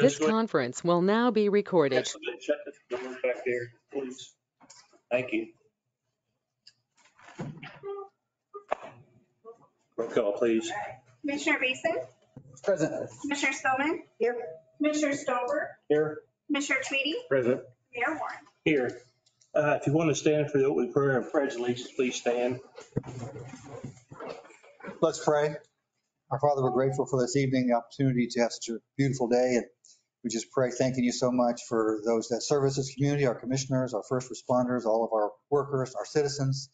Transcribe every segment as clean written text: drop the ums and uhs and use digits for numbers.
This conference will now be recorded. Excellent. Shut the doors back there, please. Thank you. Roll call, please. Commissioner Beeson? Present. Commissioner Spillman? Here. Commissioner Stover? Here. Commissioner Tweedy? Present. Mayor Warren? Here. If you want to stand for the opening prayer and pledge allegiance, please stand. Let's pray. Our Father, we're grateful for this evening, the opportunity to have such a beautiful day. And we just pray, thanking you so much for those that service this community, our commissioners, our first responders, all of our workers, our citizens.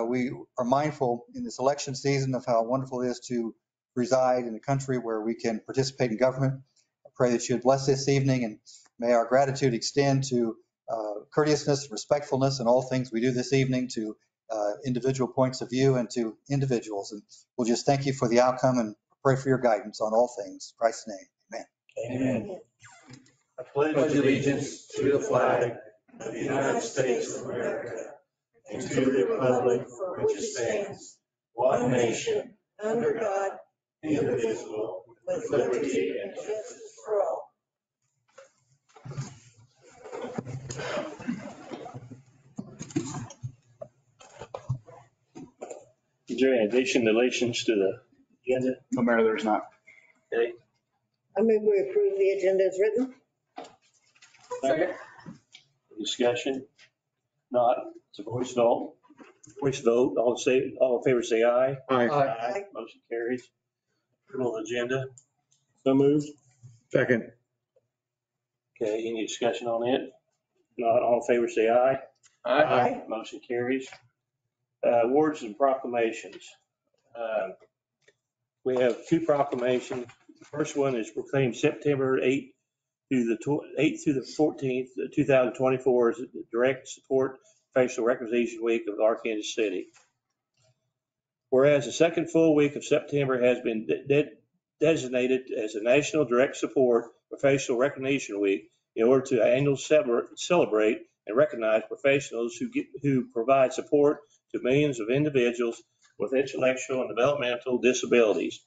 We are mindful in this election season of how wonderful it is to reside in a country where we can participate in government. I pray that you would bless this evening, and may our gratitude extend to courteousness, respectfulness, and all things we do this evening to individual points of view and to individuals. And we'll just thank you for the outcome and pray for your guidance on all things. In Christ's name, amen. Amen. I pledge allegiance to the flag of the United States of America and to the republic for which it stands, one nation, under God, indivisible, with liberty and justice for all. Is there any addition relations to the agenda? No, Mayor, there's not. Okay. I move we approve the agenda as written. Second. Discussion? Not, it's a voice vote. Voice vote, all in favor say aye. Aye. Motion carries. Approval of agenda. So moved. Second. Okay, any discussion on it? Not, all in favor say aye. Aye. Motion carries. Awards and proclamations. We have two proclamations. The first one is proclaimed September 8th through the 14th, 2024 as the Direct Support Facial Recognition Week of Arkansas City. Whereas the second full week of September has been designated as a National Direct Support for Facial Recognition Week in order to annually celebrate and recognize professionals who provide support to millions of individuals with intellectual and developmental disabilities.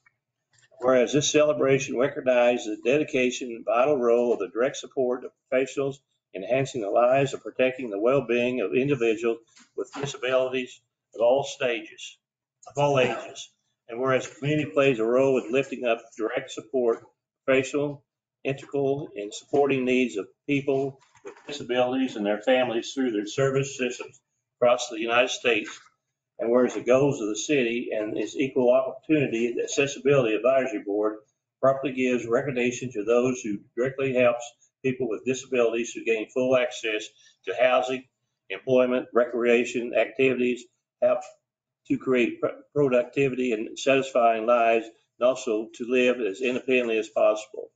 Whereas this celebration recognizes the dedication and vital role of the direct support of professionals enhancing the lives and protecting the well-being of individuals with disabilities of all ages. And whereas the community plays a role in lifting up direct support, professional, integral in supporting needs of people with disabilities and their families through their service systems across the United States. And whereas the goals of the city and its equal opportunity accessibility advisory board properly gives recognition to those who directly helps people with disabilities to gain full access to housing, employment, recreation, activities, help to create productivity and satisfying lives, and also to live as independently as possible.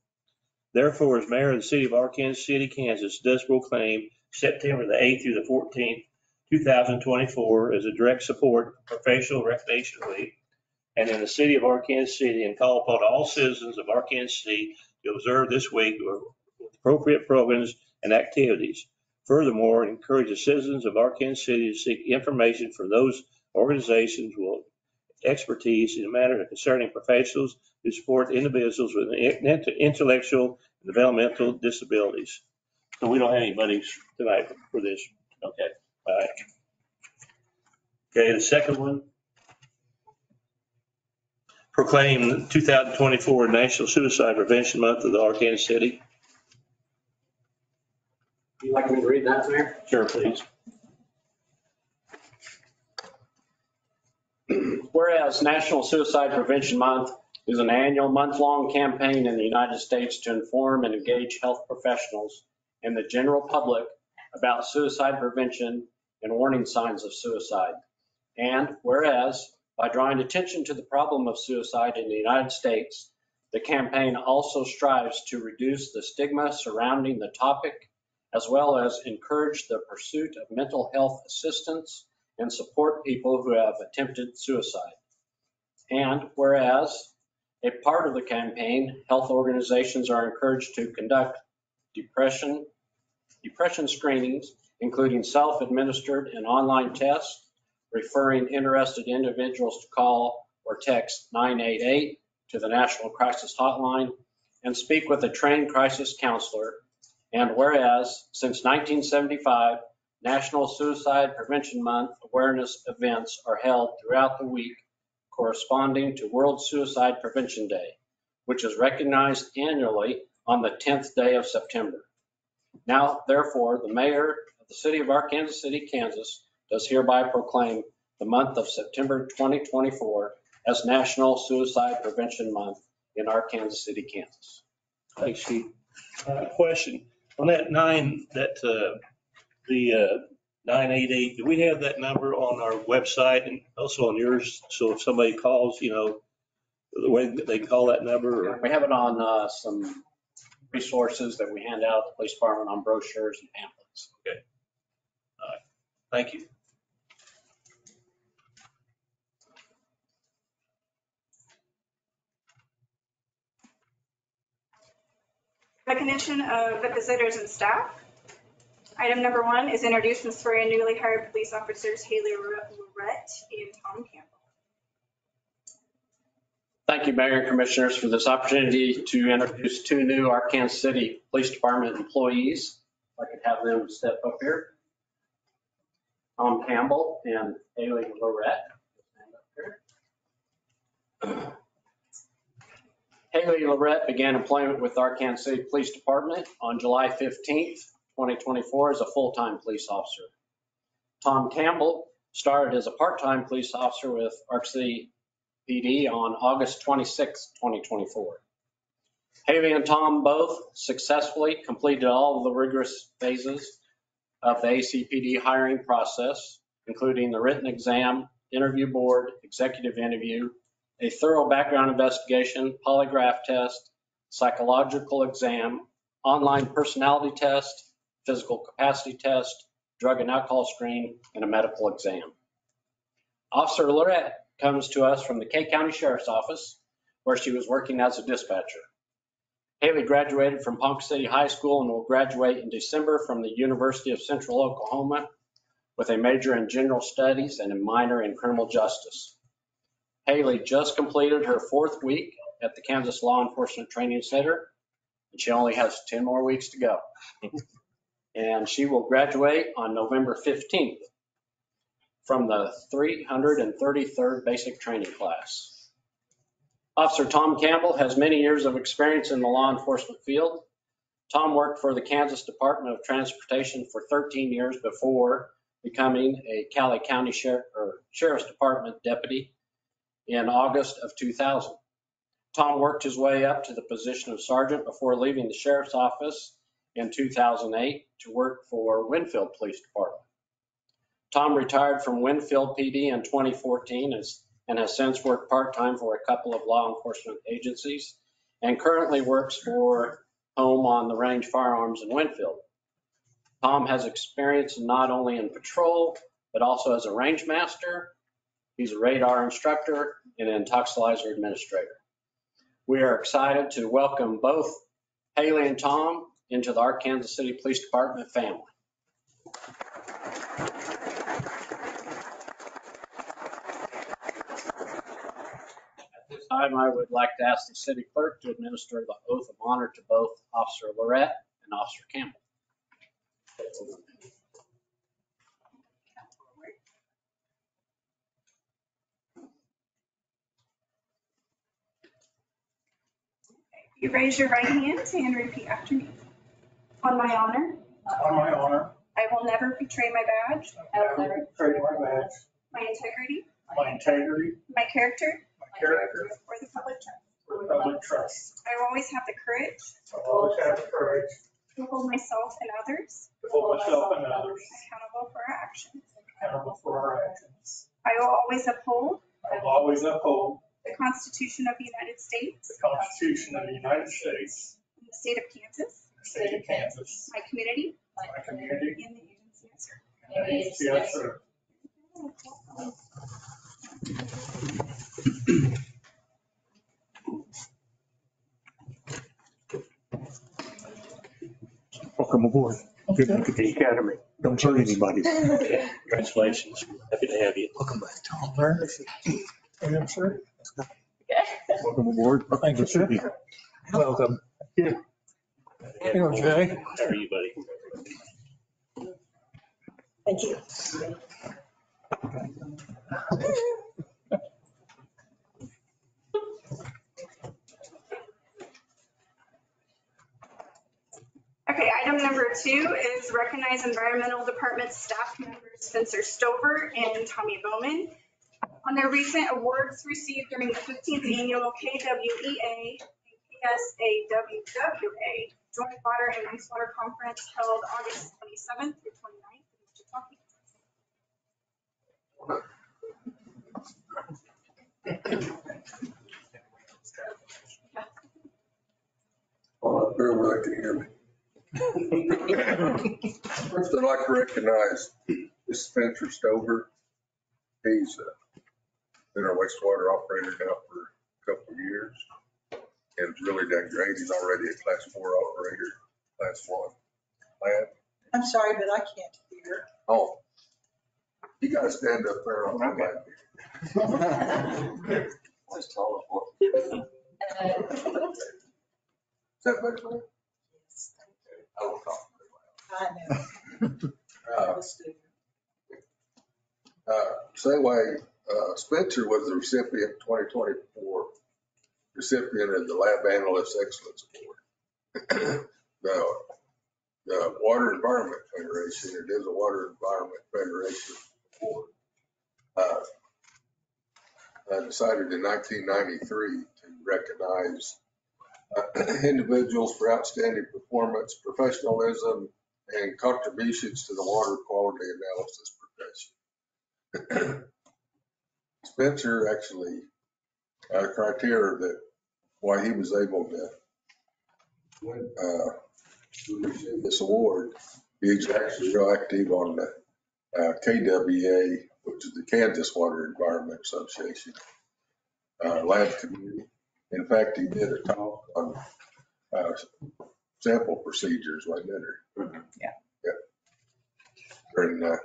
Therefore, as mayor of the city of Arkansas City, Kansas, does proclaim September the 8th through the 14th, 2024 as a direct support for Facial Recognition Week, and in the city of Arkansas City, and call upon all citizens of Arkansas City to observe this week with appropriate programs and activities. Furthermore, encourage the citizens of Arkansas City to seek information from those organizations with expertise in a matter concerning professionals who support individuals with intellectual and developmental disabilities. So we don't have anybody tonight for this. Okay. All right. Okay, the second one. Proclaim 2024 National Suicide Prevention Month of the Arkansas City. Would you like me to read that, Mayor? Sure, please. Whereas National Suicide Prevention Month is an annual month-long campaign in the United States to inform and engage health professionals and the general public about suicide prevention and warning signs of suicide. And whereas by drawing attention to the problem of suicide in the United States, the campaign also strives to reduce the stigma surrounding the topic, as well as encourage the pursuit of mental health assistance and support people who have attempted suicide. And whereas a part of the campaign, health organizations are encouraged to conduct depression screenings, including self-administered and online tests, referring interested individuals to call or text 988 to the National Crisis Hotline, and speak with a trained crisis counselor. And whereas, since 1975, National Suicide Prevention Month awareness events are held throughout the week corresponding to World Suicide Prevention Day, which is recognized annually on the 10th day of September. Now, therefore, the mayor of the city of Arkansas City, Kansas, does hereby proclaim the month of September 2024 as National Suicide Prevention Month in Arkansas City, Kansas. Thanks, Chief. Question, on that the 988, do we have that number on our website and also on yours? So if somebody calls, the way they can call that number or? We have it on some resources that we hand out at the police department on brochures and pamphlets. Okay. All right. Thank you. Recognition of the visitors and staff. Item number 1 is introduce and swear in newly hired police officers Haley Lorette and Tom Campbell. Thank you, Mayor and Commissioners, for this opportunity to introduce 2 new Arkansas City Police Department employees. If I could have them step up here. Tom Campbell and Haley Lorette. Haley Lorette began employment with Arkansas City Police Department on July 15th, 2024 as a full-time police officer. Tom Campbell started as a part-time police officer with Ark City PD on August 26, 2024. Haley and Tom both successfully completed all of the rigorous phases of the ACPD hiring process, including the written exam, interview board, executive interview, a thorough background investigation, polygraph test, psychological exam, online personality test, physical capacity test, drug and alcohol screen, and a medical exam. Officer Lorette comes to us from the Kay County Sheriff's Office, where she was working as a dispatcher. Haley graduated from Ponca City High School and will graduate in December from the University of Central Oklahoma with a major in general studies and a minor in criminal justice. Haley just completed her 4th week at the Kansas Law Enforcement Training Center, and she only has 10 more weeks to go. And she will graduate on November 15th from the 333rd Basic Training Class. Officer Tom Campbell has many years of experience in the law enforcement field. Tom worked for the Kansas Department of Transportation for 13 years before becoming a Cali County Sheriff's Department deputy in August of 2000. Tom worked his way up to the position of sergeant before leaving the sheriff's office in 2008 to work for Winfield Police Department. Tom retired from Winfield PD in 2014 and has since worked part-time for a couple of law enforcement agencies and currently works for Home on the Range Firearms in Winfield. Tom has experience not only in patrol, but also as a range master. He's a radar instructor and an intoxilizer administrator. We are excited to welcome both Haley and Tom into the Arkansas City Police Department family. At this time, I would like to ask the city clerk to administer the oath of honor to both Officer Lorette and Officer Campbell. You raise your right hand and repeat after me. On my honor, On my honor, I will never betray my badge, I will never betray my badge, my integrity, my integrity, my character, my character, or the public trust. or the public trust. I will always have the courage I will always have the courage to hold myself and others to hold myself and others accountable for our actions. accountable for our actions. I will always uphold I will always uphold the Constitution of the United States, the Constitution of the United States, and the state of Kansas, the state of Kansas, my community, my community, and the agency I serve. and the agency I serve. Welcome aboard. Good luck at the academy. Don't hurt anybody. Congratulations. Happy to have you. Welcome back, Tom. Welcome aboard. Thank you, sir. Welcome. Hey, Jay. How are you, buddy? Thank you. Okay, item number 2 is recognize environmental department staff members Spencer Stover and Tommy Bowman on their recent awards received during the 15th annual KWEA and KSAWWA Joint Water and Wastewater Conference held August 27th through 29th in Wichita. Oh, everybody can hear me. First, I'd like to recognize this Spencer Stover. He's been our wastewater operator now for a couple of years and has really done great. He's already a class 4 operator, class 1 lab. I'm sorry, but I can't hear. Oh, you gotta stand up there on my mic. Just tell us what. Is that better? I will talk. I know. Same way, Spencer was the recipient, 2024 recipient of the Lab Analyst Excellence Award. The Water Environment Federation, it is a Water Environment Federation award, decided in 1993 to recognize individuals for outstanding performance, professionalism, and contributions to the water quality analysis profession. Spencer actually had a criteria that why he was able to receive this award. He's actually real active on the KWA, which is the Kansas Water Environment Association lab community. In fact, he did a talk on sample procedures, wasn't it? Yeah. Yeah. And, I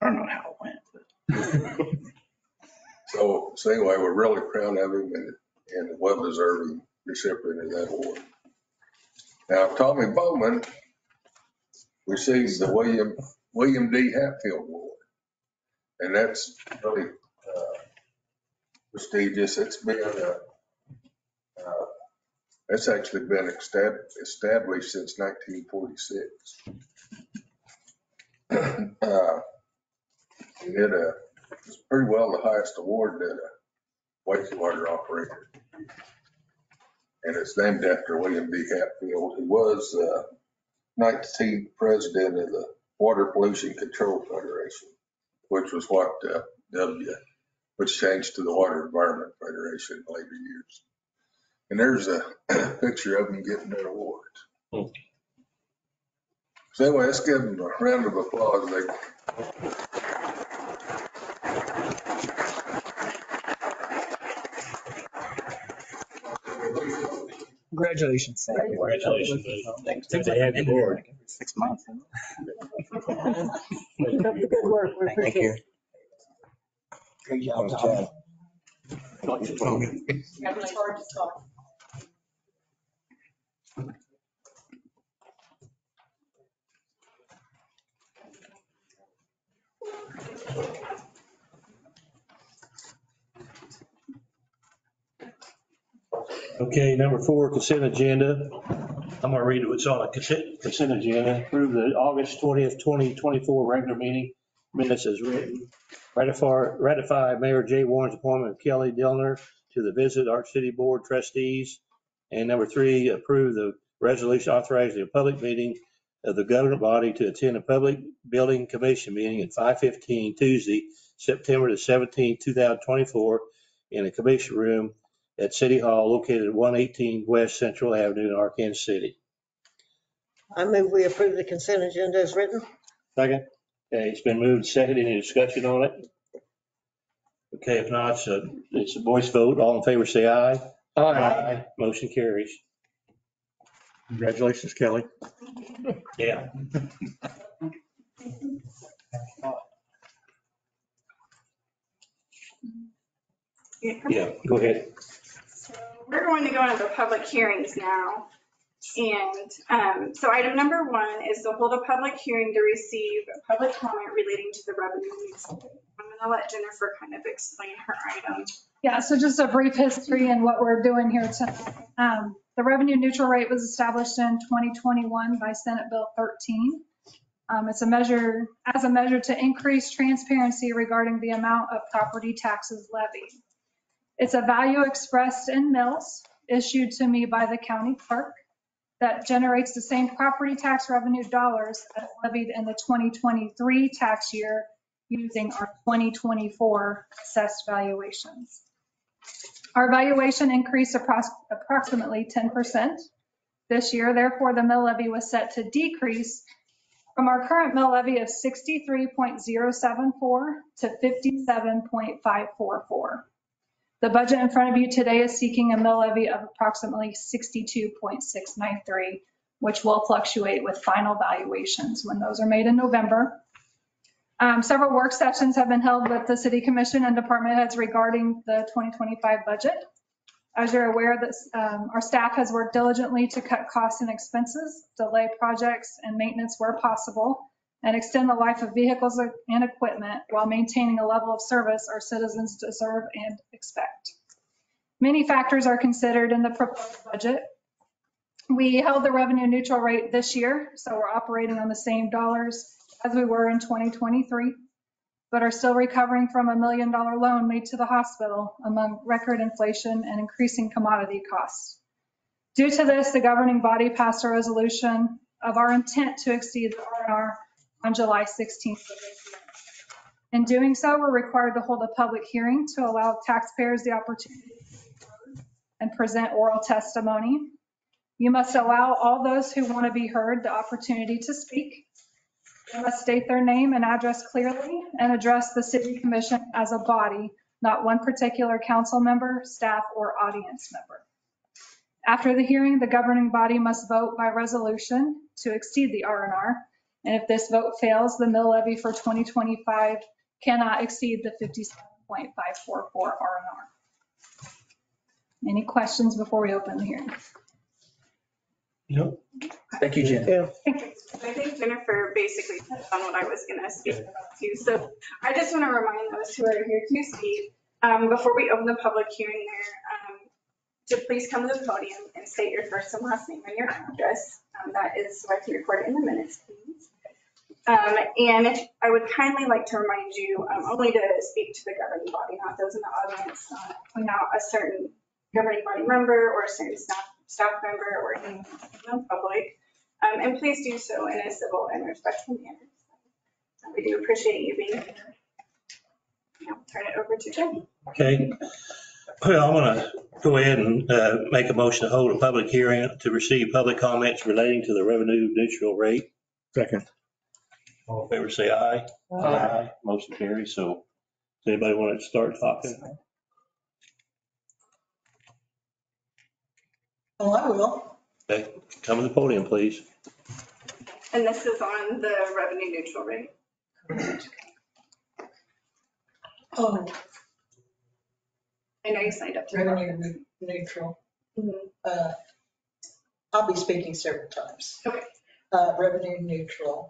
don't know how it went. so anyway, we're really proud of him and a well-deserving recipient of that award. Now, Tommy Bowman received the William D. Hatfield Award, and that's really prestigious. It's actually been established since 1946. It's pretty well the highest award that a wastewater operator. And it's named after William D. Hatfield, who was 19th president of the Water Pollution Control Federation, which was what which changed to the Water Environment Federation in later years. And there's a picture of them getting their awards. So anyway, let's give them a round of applause. Congratulations. Sam. Congratulations. Thanks. Good to have you aboard. 6 months. Good work. We Thank appreciate you. it. Great job, Tom. It's hard to talk. Okay, number 4, consent agenda. I'm gonna read what's on the consent agenda. Approve the August 20th, 2024 regular meeting minutes as written. Ratify Mayor Jay Warren's appointment of Kelly Dillner to the Visit Arch City Board Trustees. And number 3, approve the resolution authorizing a public meeting of the governing body to attend a public building commission meeting at 5:15 Tuesday, September the 17th, 2024 in the commission room at City Hall located at 118 West Central Avenue in Arkansas City. I move we approve the consent agenda as written. Second. Okay, it's been moved and seconded. Any discussion on it? Okay, if not, it's a voice vote. All in favor, say aye. Aye. Motion carries. Congratulations, Kelly. Yeah. Yeah, go ahead. So we're going to go into the public hearings now. And so item number 1 is to hold a public hearing to receive public comment relating to the revenue neutral rate. I'm going to let Jennifer kind of explain her item. Yeah, so just a brief history and what we're doing here tonight. The revenue neutral rate was established in 2021 by Senate Bill 13. It's a measure to increase transparency regarding the amount of property taxes levied. It's a value expressed in mills issued to me by the county clerk that generates the same property tax revenue dollars as levied in the 2023 tax year using our 2024 assessed valuations. Our valuation increased approximately 10% this year. Therefore, the mill levy was set to decrease from our current mill levy of 63.074 to 57.544. The budget in front of you today is seeking a mill levy of approximately 62.693, which will fluctuate with final valuations when those are made in November. Several work sessions have been held with the city commission and department heads regarding the 2025 budget. As you're aware, our staff has worked diligently to cut costs and expenses, delay projects and maintenance where possible, and extend the life of vehicles and equipment while maintaining a level of service our citizens deserve and expect. Many factors are considered in the proposed budget. We held the revenue neutral rate this year, so we're operating on the same dollars as we were in 2023, but are still recovering from a $1 million loan made to the hospital among record inflation and increasing commodity costs. Due to this, the governing body passed a resolution of our intent to exceed the R&R on July 16th. In doing so, we're required to hold a public hearing to allow taxpayers the opportunity and present oral testimony. You must allow all those who want to be heard the opportunity to speak. They must state their name and address clearly and address the city commission as a body, not one particular council member, staff, or audience member. After the hearing, the governing body must vote by resolution to exceed the R&R. And if this vote fails, the mill levy for 2025 cannot exceed the 57.544 R&R. Any questions before we open the hearing? No. Thank you, Jen. Yeah. I think Jennifer basically touched on what I was going to speak about too. So I just want to remind those who are here to speak, before we open the public hearing there, to please come to the podium and state your first and last name and your address. That is so I can record it in the minutes, please. And I would kindly like to remind you only to speak to the governing body, not those in the audience, point out a certain governing body member or a certain staff member or anyone in the public. And please do so in a civil and respectful manner. We do appreciate you being here. Now turn it over to Jen. Okay. Well, I'm going to go ahead and make a motion to hold a public hearing to receive public comments relating to the revenue neutral rate. Second. All in favor, say aye. Aye. Motion carries. So does anybody want to start talking? Oh, I will. Okay, come to the podium, please. And this is on the revenue neutral rate. Oh, I know you signed up to. revenue neutral. I'll be speaking several times. Okay. Revenue neutral.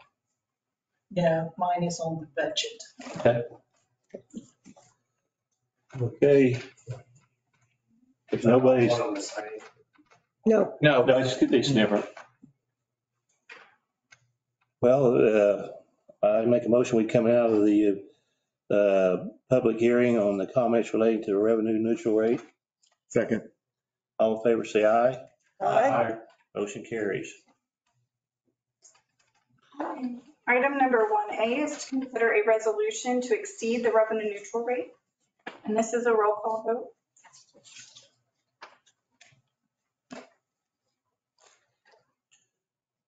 You know, mine is on the budget. Okay. Okay. If nobody's, No. no, it's different. Well, I make a motion, we come out of the public hearing on the comments relating to the revenue neutral rate. Second. All in favor, say aye. Aye. Motion carries. Item number 1A is to consider a resolution to exceed the revenue neutral rate. And this is a roll call vote.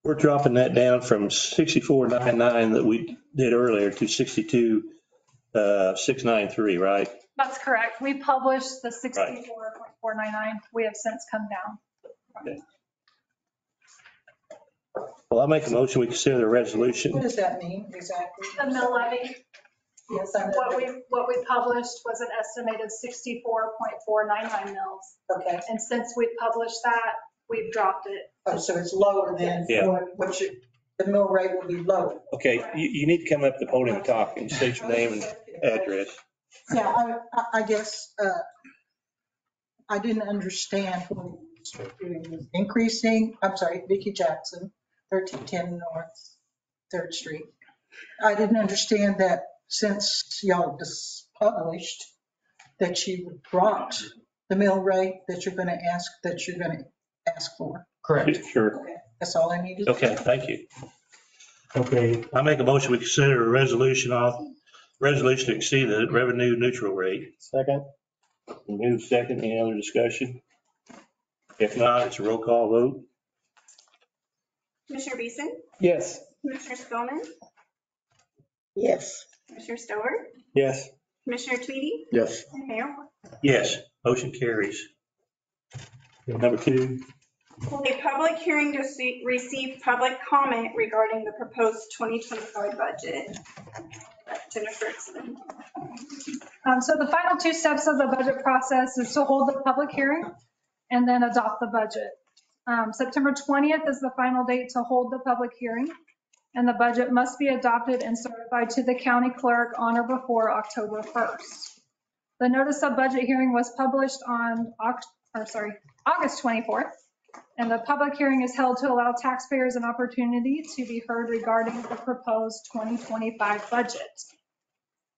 We're dropping that down from 64.99 that we did earlier to 62.693, right? That's correct. We published the 64.499. We have since come down. Okay. Well, I'll make a motion, we consider the resolution. What does that mean exactly? The mill levy, Yes, I know. what we published was an estimated 64.499 mills. Okay. And since we published that, we've dropped it. Oh, so it's lower than Yeah. what the mill rate will be lower. Okay, you need to come up to the podium and talk and state your name and address. Yeah, I guess I didn't understand what it was increasing. I'm sorry, Vicki Jackson, 1310 North 3rd Street. I didn't understand that since y'all just published that you dropped the mill rate that you're going to ask for. Correct. Sure. Okay, that's all I needed. Okay, thank you. Okay, I make a motion, we consider a resolution to exceed the revenue neutral rate. Second. Move second, any other discussion? If not, it's a roll call vote. Commissioner Beeson, Yes. Commissioner Spillman, Yes. Commissioner Stover, Yes. Commissioner Tweedy, Yes. and Mayor Moore. Yes, motion carries. Number 2, Hold a public hearing to receive public comment regarding the proposed 2025 budget. Jennifer explain. So the final two steps of the budget process is to hold the public hearing and then adopt the budget. September 20th is the final date to hold the public hearing, and the budget must be adopted and certified to the county clerk on or before October 1st. The notice of budget hearing was published on August 24th, and the public hearing is held to allow taxpayers an opportunity to be heard regarding the proposed 2025 budget.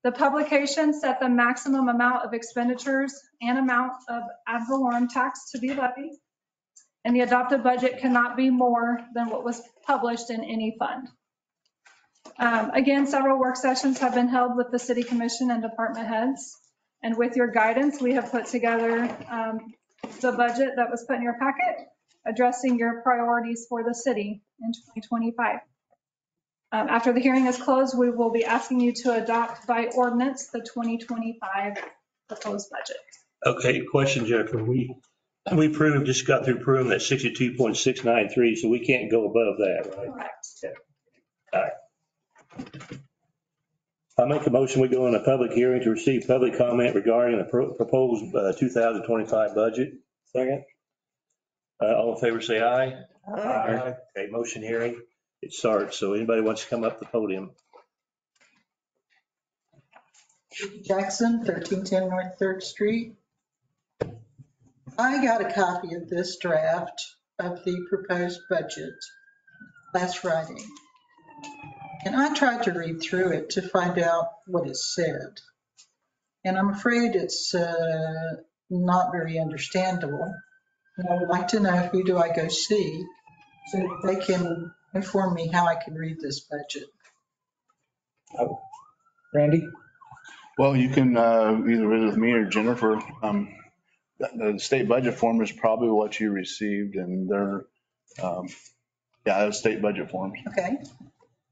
The publication set the maximum amount of expenditures and amount of ad valorem tax to be levied, and the adopted budget cannot be more than what was published in any fund. Again, several work sessions have been held with the city commission and department heads, and with your guidance, we have put together the budget that was put in your packet, addressing your priorities for the city in 2025. After the hearing is closed, we will be asking you to adopt by ordinance the 2025 proposed budget. okay, question, Jennifer. We just got through proving that 62.693, so we can't go above that, right? Correct. All right. I make a motion, we go in a public hearing to receive public comment regarding the proposed 2025 budget. Second. All in favor, say aye. Aye. Okay, motion hearing, it starts. So anybody wants to come up to the podium? Vicki Jackson, 1310 North 3rd Street. I got a copy of this draft of the proposed budget last Friday. And I tried to read through it to find out what it said. And I'm afraid it's not very understandable. And I would like to know, who do I go see so that they can inform me how I can read this budget? Randy? Well, you can either visit with me or Jennifer. The state budget form is probably what you received, and they're, yeah, state budget forms. Okay,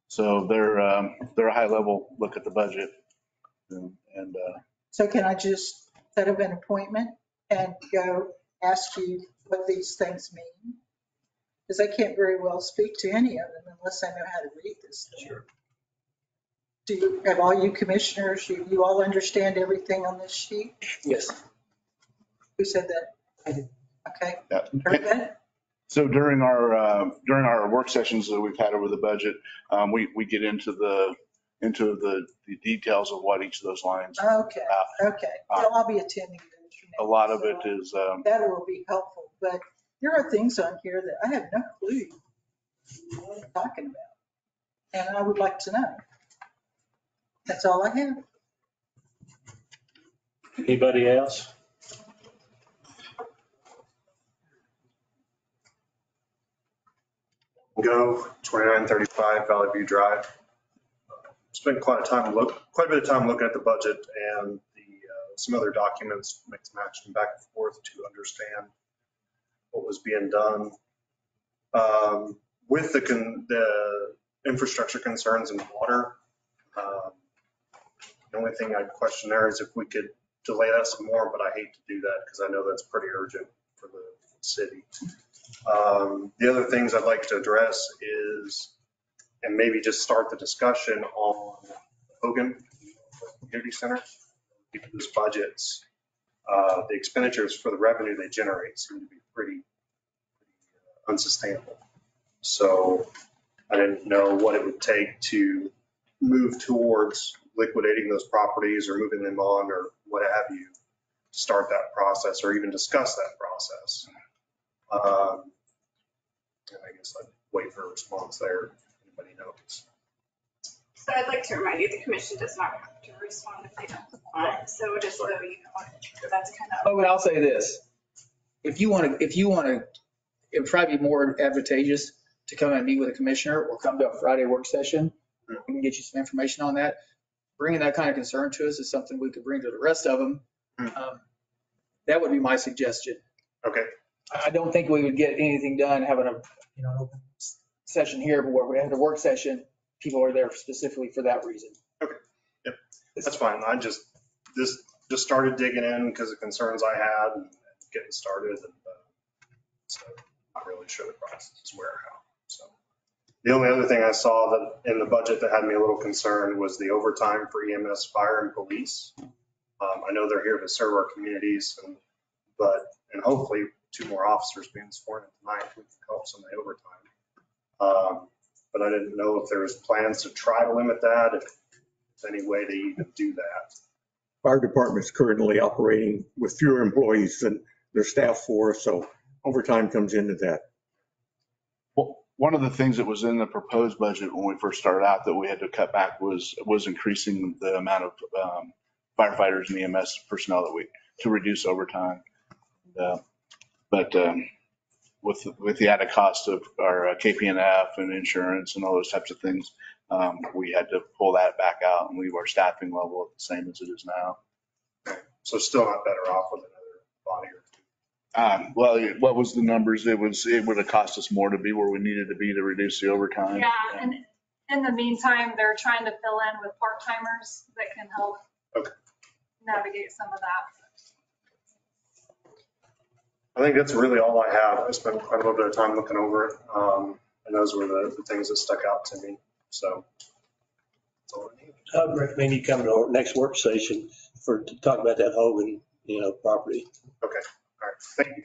So they're a high level look at the budget. And so can I just set up an appointment and go ask you what these things mean? Because I can't very well speak to any of them unless I know how to read this thing. Sure. Do you, have all you commissioners, you all understand everything on this sheet? Yes. Who said that? I did. Okay, yeah. very good. So during our work sessions that we've had over the budget, we get into the details of what each of those lines. Okay, okay. Well, I'll be attending those. A lot of it is, That will be helpful, but there are things on here that I have no clue what I'm talking about. And I would like to know. That's all I have. Anybody else? Go 2935 Valley View Drive. Spent quite a bit of time looking at the budget and some other documents, mix and match them back and forth to understand what was being done. With the infrastructure concerns in water, the only thing I'd question there is if we could delay that some more, but I hate to do that because I know that's pretty urgent for the city. The other things I'd like to address is, and maybe just start the discussion on Hogan Community Center. Those budgets, the expenditures for the revenue they generate seem to be pretty unsustainable. So I didn't know what it would take to move towards liquidating those properties or moving them on or what have you, start that process or even discuss that process. And I guess I'd wait for a response there, if anybody knows. So I'd like to remind you, the commission does not have to respond if they don't want. So just so you know, that's kind of. Oh, but I'll say this. If you want to, it would probably be more advantageous to come and meet with a commissioner or come to a Friday work session. We can get you some information on that. Bringing that kind of concern to us is something we could bring to the rest of them. That would be my suggestion. Okay. I don't think we would get anything done having an open session here, but where we have a work session, people are there specifically for that reason. Okay. Yep. That's fine. This just started digging in because of concerns I had and getting started. And so I'm not really sure the process is where or how. So the only other thing I saw that in the budget that had me a little concerned was the overtime for EMS, fire, and police. I know they're here to serve our communities, and hopefully 2 more officers being sworn in tonight, we can help some of the overtime. But I didn't know if there was plans to try to limit that, if there's any way to even do that. Fire department's currently operating with fewer employees than their staff force, so overtime comes into that. Well, one of the things that was in the proposed budget when we first started out that we had to cut back was increasing the amount of firefighters and EMS personnel to reduce overtime. But with the added cost of our KPNF and insurance and all those types of things, we had to pull that back out and leave our staffing level the same as it is now. Okay. So still not better off with another body or two. Well, what was the numbers? It would have cost us more to be where we needed to be to reduce the overtime. Yeah, and in the meantime, they're trying to fill in with part-timers that can help navigate some of that. I think that's really all I have. I spent quite a little bit of time looking over it. And those were the things that stuck out to me. So that's all I need. I'd recommend you come to our next work session to talk about that Hogan, property. Okay. All right. Thank you.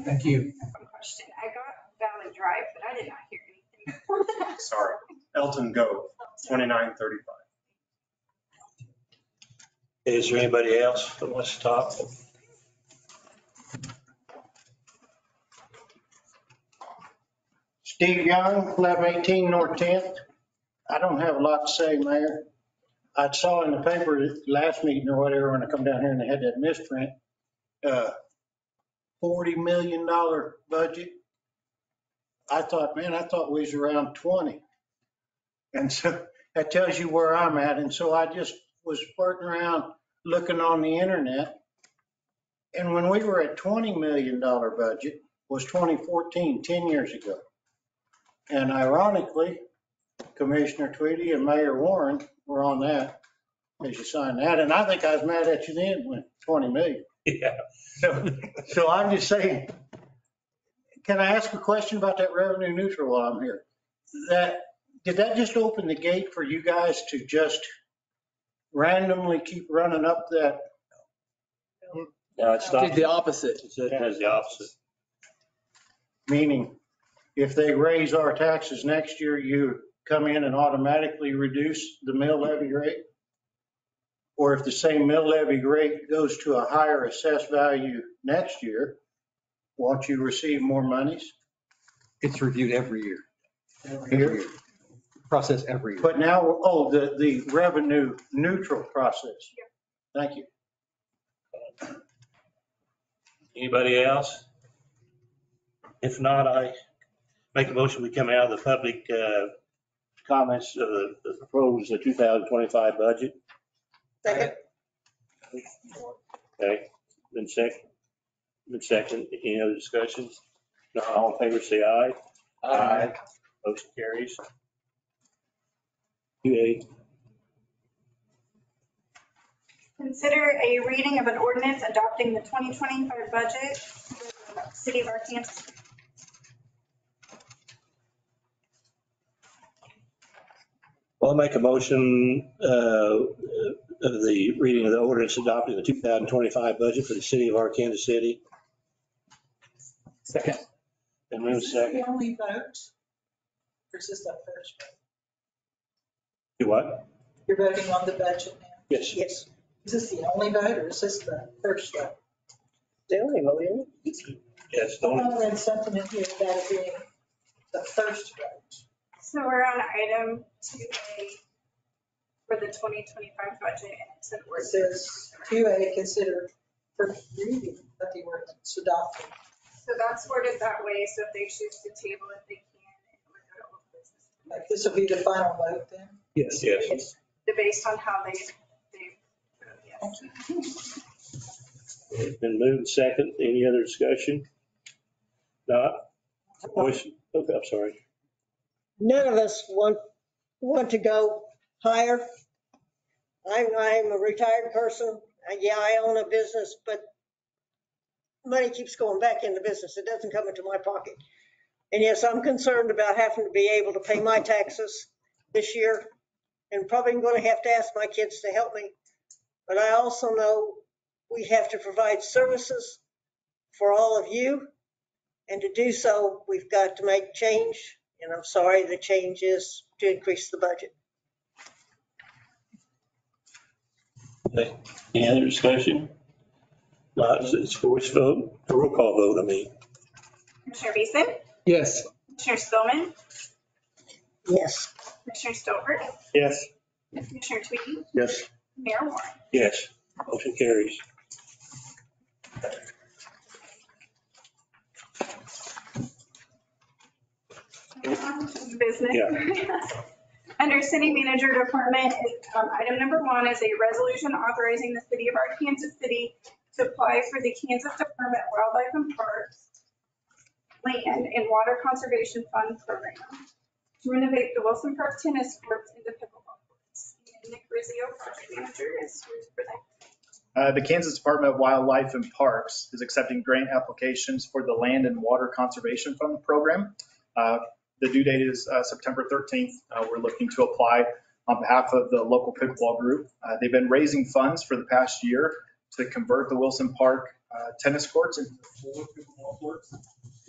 Thank you. One question. I got Valley Drive, but I did not hear anything. Sorry. Elton Go, 2935. Is there anybody else that wants to talk? Steve Young, 1118 North 10th. I don't have a lot to say, Mayor. I saw in the paper last meeting or whatever, when I come down here and they had that misprint, $40 million budget. I thought we was around 20. And so that tells you where I'm at. And so I just was flirting around looking on the internet. And when we were at $20 million budget was 2014, 10 years ago. And ironically, Commissioner Tweedy and Mayor Warren were on that as you signed that. And I think I was mad at you then when 20 million. Yeah. So I'm just saying, can I ask a question about that revenue neutral while I'm here? Did that just open the gate for you guys to just randomly keep running up that? No, it stopped. Did the opposite. It does the opposite. Meaning, if they raise our taxes next year, you come in and automatically reduce the mill levy rate? Or if the same mill levy rate goes to a higher assessed value next year, won't you receive more monies? It's reviewed every year. Every year? Process every year. But now, the revenue neutral process. Thank you. Anybody else? If not, I make a motion, we come out of the public comments of the proposed 2025 budget. Second. Okay, been second. Any other discussions? Not all in favor, say aye. Aye. Motion carries. 2A. Consider a reading of an ordinance adopting the 2025 budget for the City of Arkansas. Well, I'll make a motion of the reading of the ordinance adopting the 2025 budget for the City of Arkansas City. Second. And move Is this second. the only vote? Or is this the first vote? Do what? You're voting on the budget now? Yes. Yes. Is this the only vote or is this the first vote? The only vote, isn't it? Yes. I want to read something in here about it being the first vote. So we're on item 2A for the 2025 budget, and it's an It ordinance. says 2A, consider first reading of the ordinance adopted. So that's worded that way, so if they choose to table it, they can. And it would go to old business. Like, this will be the final vote then? Yes. Yes. Based on how they, yes. It's been moved second. Any other discussion? Not? Voice, okay, I'm sorry. None of us want to go higher. I'm a retired person. Yeah, I own a business, but money keeps going back into business. It doesn't come into my pocket. And yes, I'm concerned about having to be able to pay my taxes this year, and probably going to have to ask my kids to help me. But I also know we have to provide services for all of you. And to do so, we've got to make change. And I'm sorry, the change is to increase the budget. Okay. Any other discussion? Not, it's voice vote, a roll call vote, I mean. Commissioner Beeson? Yes. Commissioner Spillman? Yes. Commissioner Stover? Yes. Commissioner Tweedy? Yes. Mayor Warren? Yes. Motion carries. Business. Yeah. Under city manager department, item number 1 is a resolution authorizing the city of Arkansas City to apply for the Kansas Department of Wildlife and Parks Land and Water Conservation Fund program to renovate the Wilson Park tennis courts into pickleball courts. And Nick Rizzio, project manager, is here to present. The Kansas Department of Wildlife and Parks is accepting grant applications for the Land and Water Conservation Fund program. The due date is September 13th. We're looking to apply on behalf of the local pickleball group. They've been raising funds for the past year to convert the Wilson Park tennis courts into 4 pickleball courts. We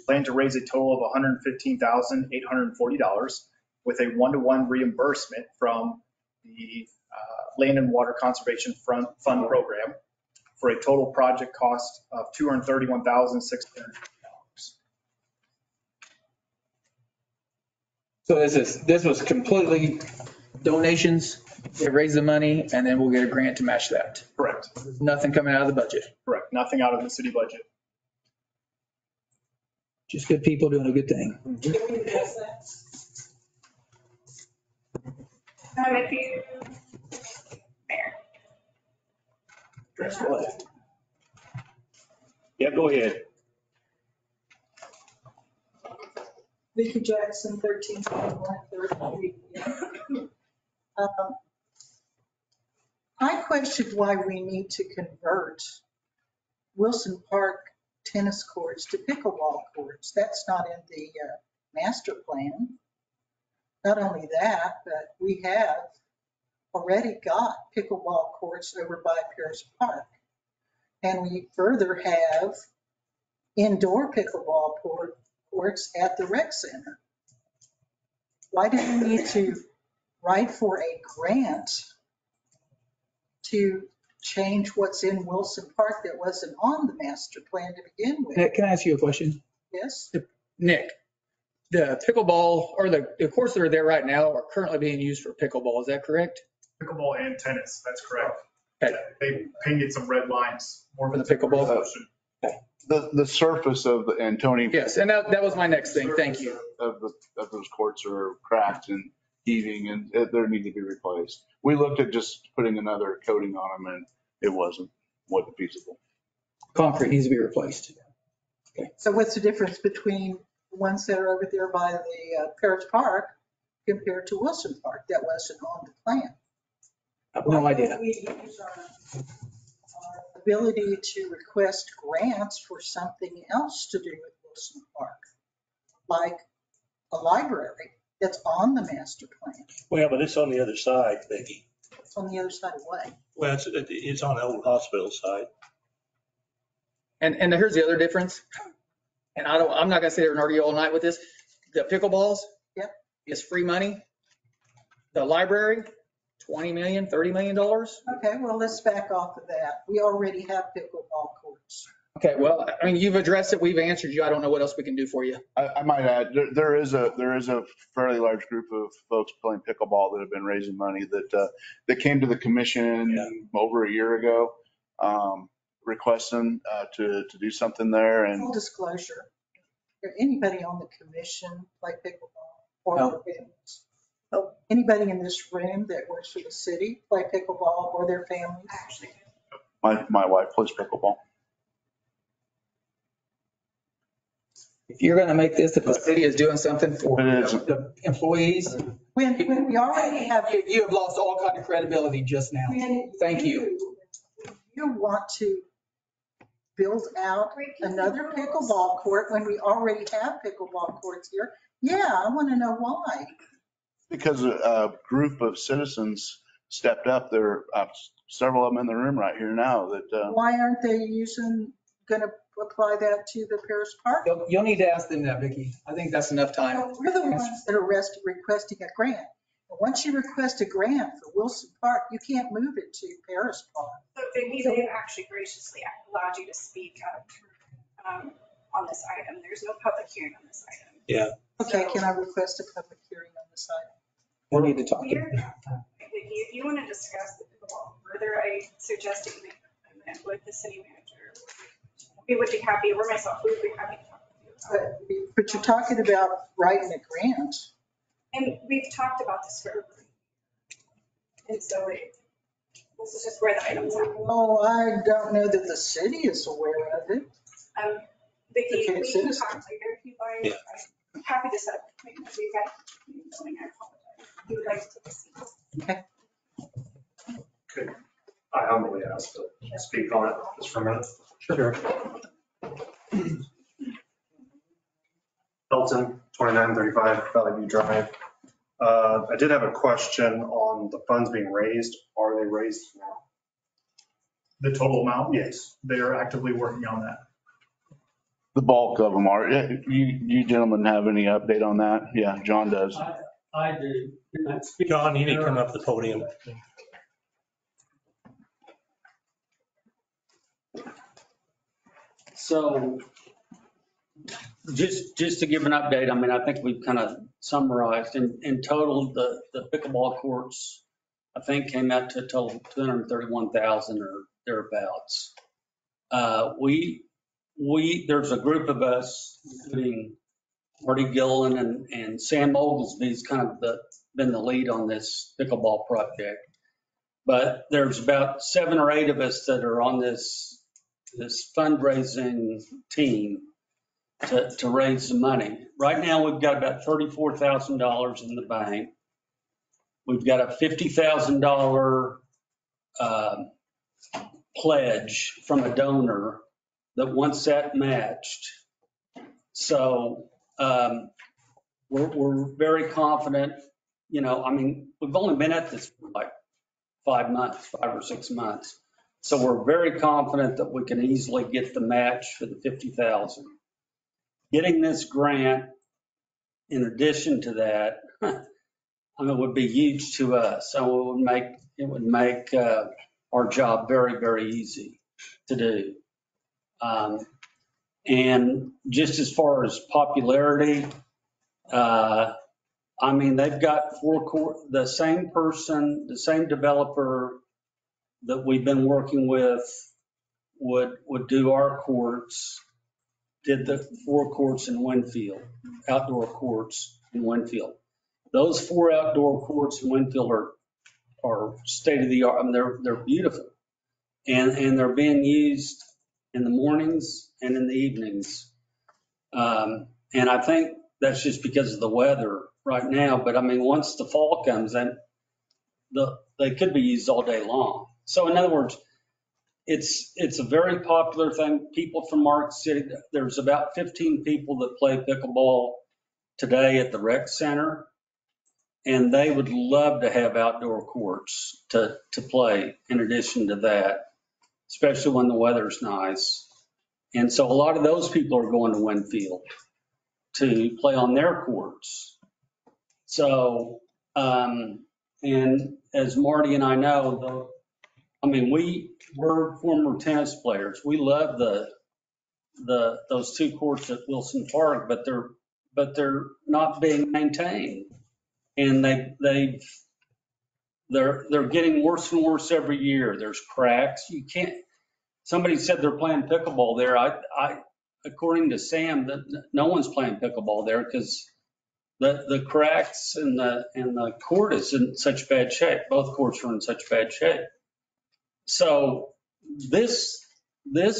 plan to raise a total of $115,840 with a 1-to-1 reimbursement from the Land and Water Conservation Fund program for a total project cost of $231,600. So this was completely donations, they raise the money, and then we'll get a grant to match that. Correct. Nothing coming out of the budget. Correct. Nothing out of the city budget. Just good people doing a good thing. If you, Mayor. Yeah, go ahead. Vicky Jackson, 1321 Third Street. I questioned why we need to convert Wilson Park tennis courts to pickleball courts. That's not in the master plan. Not only that, but we have already got pickleball courts over by Pierce Park. And we further have indoor pickleball courts at the rec center. Why do we need to write for a grant to change what's in Wilson Park that wasn't on the master plan to begin with? Nick, can I ask you a question? Yes? Nick, the pickleball or the courts that are there right now are currently being used for pickleball. Is that correct? Pickleball and tennis, that's correct. Okay. They painted some red lines more For the pickleball? The surface of the, and Tony. Yes, and that was my next thing. Thank you. Of those courts are cracked and heaving and they need to be replaced. We looked at just putting another coating on them and it wasn't feasible. Concrete needs to be replaced. So what's the difference between the ones that are over there by the Pierce Park compared to Wilson Park that wasn't on the plan? I have no idea. We use our ability to request grants for something else to do with Wilson Park, like a library that's on the master plan. Well, but it's on the other side, Becky. It's on the other side of what? Well, it's on the old hospital side. And here's the other difference. and I'm not gonna sit here and argue all night with this. The pickleballs. Yep. Is free money. The library, $20 million, $30 million. Okay, well, let's back off of that. We already have pickleball courts. Okay, well, I mean, you've addressed it. We've answered you. I don't know what else we can do for you. I might add, there is a fairly large group of folks playing pickleball that have been raising money that came to the commission over a year ago, requesting to do something there. And Full disclosure, did anybody on the commission play pickleball or No. their families? Oh, anybody in this room that works for the city play pickleball or their families? Actually, my wife plays pickleball. If you're gonna make this, that the city is doing something for It is. the employees, When we already have. you have lost all kind of credibility just now. Thank you. You want to build out another pickleball court when we already have pickleball courts here? Yeah, I want to know why. Because a group of citizens stepped up. There are several of them in the room right here now that. Why aren't they going to apply that to the Paris Park? You'll need to ask them that, Vicki. I think that's enough time. We're the ones that are requesting a grant. And once you request a grant for Wilson Park, you can't move it to Paris Park. so Vicki, they've actually graciously allowed you to speak up on this item. There's no public hearing on this item. Yeah. Okay, can I request a public hearing on this item? We'll need to talk. Vicki, if you want to discuss the pickleball further, I suggest that you make an appointment with the city manager. We would be happy, or myself, we would be happy to talk with you about it. But you're talking about writing a grant. And we've talked about this for over a year. And so this is just where the items are. Oh, I don't know that the city is aware of it. Vicki, Okay, we so can this- talk later if you'd like. I'm happy to set up an appointment. We've got, I apologize. You would like to take a seat. Could I humbly ask to speak on it just for a minute? Sure. Elton, 2935 Valley View Drive. I did have a question on the funds being raised. Are they raised now? The total amount? Yes. They are actively working on that. The bulk of them are. You gentlemen have any update on that? Yeah, John does. I do. John, you need to come up to the podium. So just to give an update, I mean, I think we've kind of summarized in total, the pickleball courts, I think came out to a total of 231,000 or thereabouts. There's a group of us, including Marty Gillen and Sam Oglesby's kind of been the lead on this pickleball project. But there's about 7 or 8 of us that are on this fundraising team to raise the money. Right now, we've got about $34,000 in the bank. We've got a $50,000 pledge from a donor that wants that matched. So we're very confident. You know, I mean, we've only been at this for like 5 or 6 months. So we're very confident that we can easily get the match for the 50,000. Getting this grant, in addition to that, I mean, would be huge to us. So it would make our job very, very easy to do. And just as far as popularity, I mean, they've got the same person, the same developer that we've been working with would do our courts, did the 4 courts in Winfield, outdoor courts in Winfield. Those 4 outdoor courts in Winfield are state of the art. I mean, they're beautiful, and they're being used in the mornings and in the evenings. And I think that's just because of the weather right now. But I mean, once the fall comes in, they could be used all day long. So in other words, it's a very popular thing. People from Mark City, there's about 15 people that play pickleball today at the rec center, and they would love to have outdoor courts to play in addition to that, especially when the weather's nice. And so a lot of those people are going to Winfield to play on their courts. So, and as Marty and I know, we're former tennis players. We love those two courts at Wilson Park, but they're not being maintained. And they're getting worse and worse every year. There's cracks. Somebody said they're playing pickleball there. According to Sam, that no one's playing pickleball there because the cracks and the court is in such bad shape. Both courts are in such bad shape. So this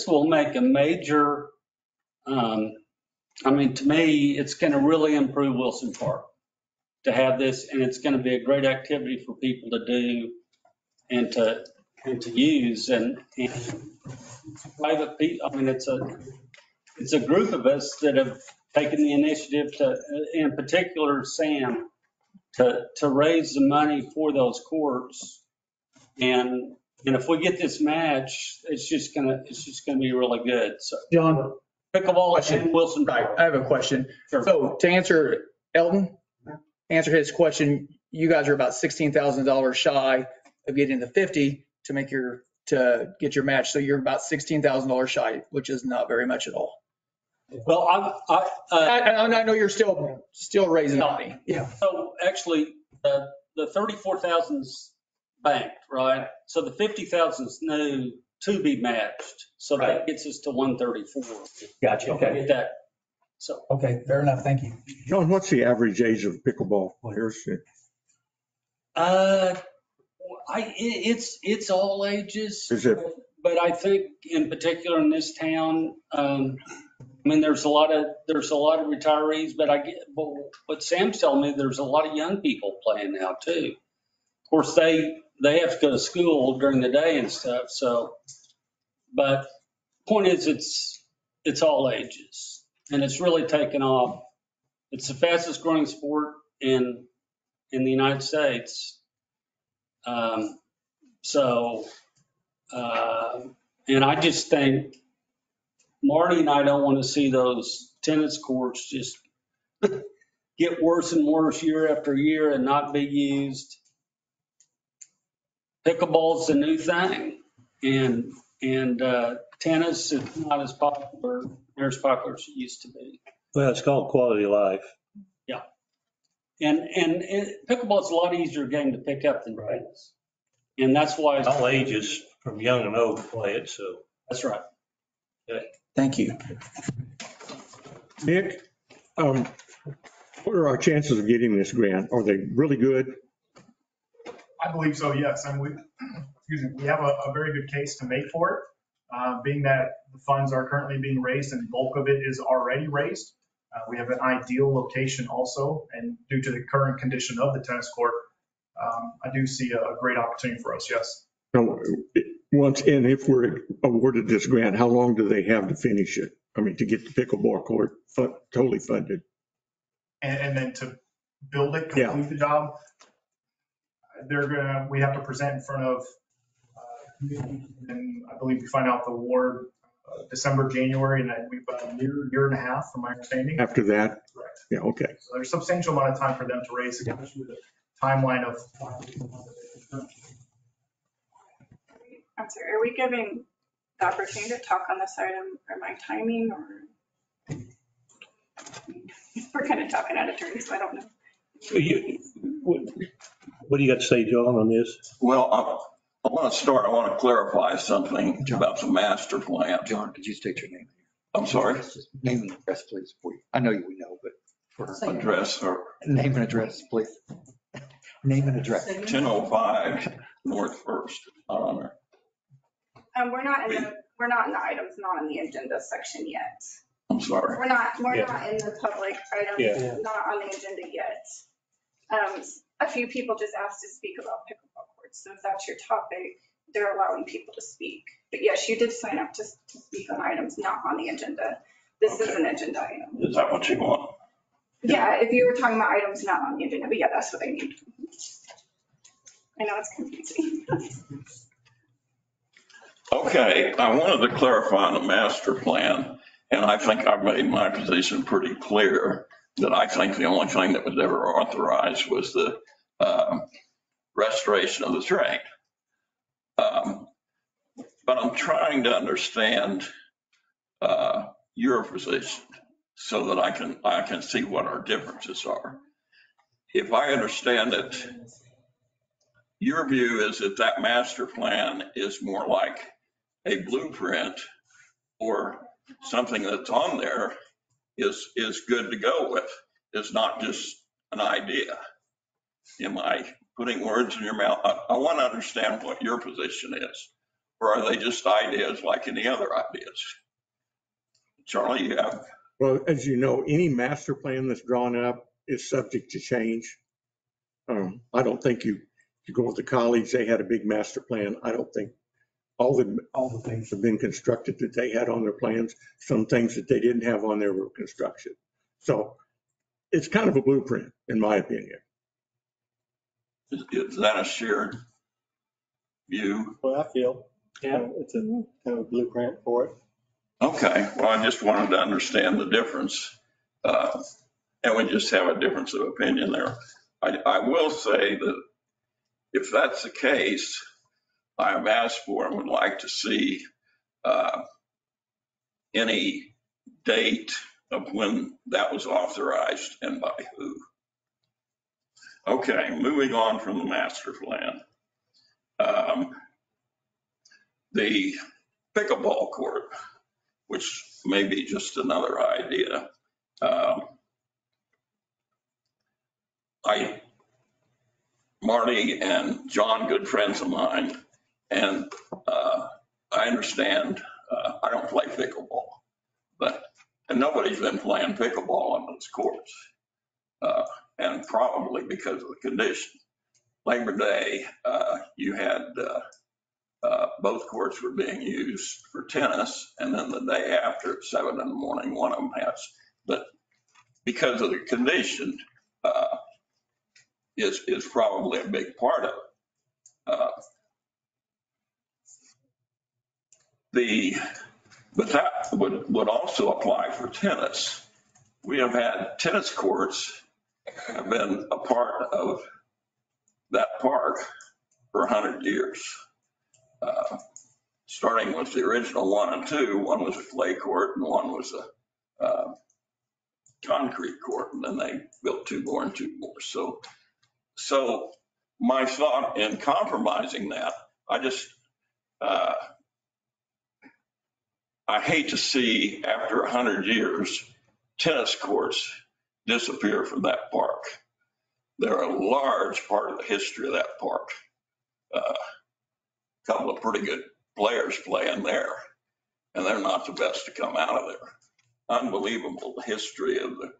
will make a major, to me, it's going to really improve Wilson Park to have this, and it's going to be a great activity for people to do and to use. And private people, it's a group of us that have taken the initiative to, in particular, Sam, to raise the money for those courts. And if we get this match, it's just gonna be really good. So John, pickleball and Wilson right, Park. I have a question. Sure. So to answer answer his question, you guys are about $16,000 shy of getting the 50 to get your match. So you're about $16,000 shy, which is not very much at all. Well, I know you're still raising money. Yeah. So actually, the 34,000's banked, right? So the 50,000's new to be matched. So that gets us to 134. Gotcha. Okay. Get that. So. Okay, fair enough. Thank you. John, what's the average age of pickleball players? It's all ages. Is it? But I think in particular in this town, there's a lot of retirees, but what Sam's telling me, there's a lot of young people playing now too. Of course, they have to go to school during the day and stuff. So, but point is, it's all ages, and it's really taken off. It's the fastest growing sport in the United States. And I just think Marty and I don't want to see those tennis courts just get worse and worse year after year and not be used. Pickleball's the new thing, and tennis is not as popular as it used to be. Well, it's called quality of life. Yeah, and pickleball's a lot easier game to pick up than tennis, and that's why All ages, from young and old, play it. So that's right. Okay. Thank you. Nick, what are our chances of getting this grant? Are they really good? I believe so, yes. And we have a very good case to make for it, being that the funds are currently being raised and bulk of it is already raised. We have an ideal location also, and due to the current condition of the tennis court, I do see a great opportunity for us, yes. Now, if we're awarded this grant, how long do they have to finish it? To get the pickleball court totally funded? And then to build it, complete the job, we have to present in front of, and I believe we find out the award December, January, and then we've got a year and a half from my understanding. After that? Correct. Yeah, okay. So there's a substantial amount of time for them to raise, especially with the timeline of. I'm sorry, are we giving the opportunity to talk on this item for my timing, or? We're kind of talking out of turn, so I don't know. So what do you got to say, John, on this? Well, I want to start, I want to clarify something about the master plan. John, could you state your name? I'm sorry? Name and address, please, for you. I know you know, but for Address or name and address, please. Name and address. 1005 North First, Honor. We're not in the items, not on the agenda section yet. I'm sorry. We're not in the public items, not on the agenda yet. A few people just asked to speak about pickleball courts. So if that's your topic, they're allowing people to speak. But yes, you did sign up to speak on items not on the agenda. This is an agenda item. Is that what you want? Yeah, if you were talking about items not on the agenda, but yeah, that's what I need. I know it's confusing. Okay, I wanted to clarify on the master plan, and I think I've made my position pretty clear that I think the only thing that was ever authorized was the restoration of the train. But I'm trying to understand your position so that I can see what our differences are. If I understand it, your view is that that master plan is more like a blueprint or something that's on there is good to go with. It's not just an idea. Am I putting words in your mouth? I want to understand what your position is. Or are they just ideas like any other ideas? Charlie, you have. Well, as you know, any master plan that's drawn up is subject to change. I don't think you go with the college, they had a big master plan. I don't think all the things have been constructed that they had on their plans. Some things that they didn't have on there were construction. So it's kind of a blueprint, in my opinion. Is that a shared view? Well, I feel, yeah, it's a kind of a blueprint for it. Okay, well, I just wanted to understand the difference. And we just have a difference of opinion there. I will say that if that's the case, I've asked for and would like to see any date of when that was authorized and by who. Okay, moving on from the master plan. The pickleball court, which may be just another idea. Marty and John, good friends of mine, and I understand, I don't play pickleball, and nobody's been playing pickleball on those courts, and probably because of the condition. Labor Day, you had both courts were being used for tennis, and then the day after at 7 in the morning, one of them has. But because of the condition, is probably a big part of it. But that would also apply for tennis. We have had tennis courts have been a part of that park for 100 years. Starting with the original 1 and 2, one was a clay court and one was a concrete court, and then they built 2 more and 2 more. So my thought in compromising that, I hate to see after 100 years, tennis courts disappear from that park. They're a large part of the history of that park. A couple of pretty good players playing there, and they're not the best to come out of there. Unbelievable history of the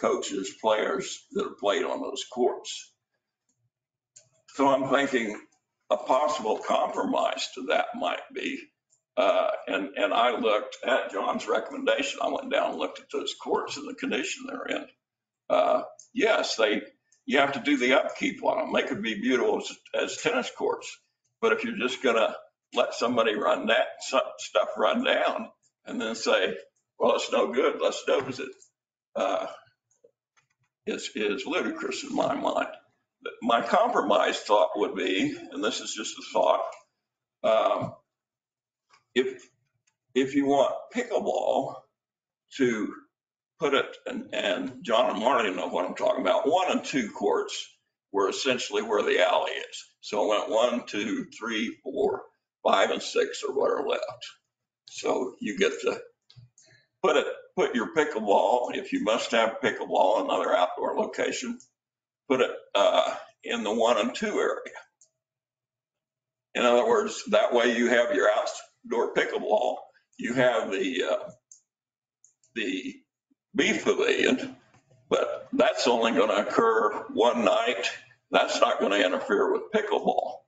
coaches, players that have played on those courts. So I'm thinking a possible compromise to that might be, and I looked at John's recommendation. I went down and looked at those courts and the condition they're in. Yes, you have to do the upkeep on them. They could be beautiful as tennis courts, but if you're just gonna let somebody run that stuff run down and then say, well, it's no good, let's doze it, is ludicrous in my mind. My compromise thought would be, and this is just a thought, if you want pickleball to put it, and John and Marty know what I'm talking about, 1 and 2 courts were essentially where the alley is. So it went 1, 2, 3, 4, 5, and 6 or what are left. So you get to put your pickleball, if you must have pickleball, another outdoor location, put it in the 1 and 2 area. In other words, that way you have your outdoor pickleball, you have the beef pavilion, but that's only going to occur one night. That's not going to interfere with pickleball.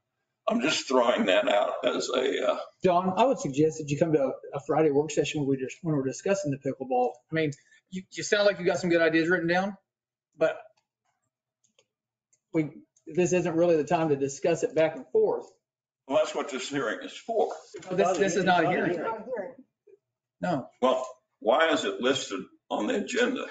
I'm just throwing that out as a. John, I would suggest that you come to a Friday work session when we're discussing the pickleball. I mean, you sound like you got some good ideas written down, but this isn't really the time to discuss it back and forth. Well, that's what this hearing is for. This is not a hearing. No, Well, why is it listed on the agenda?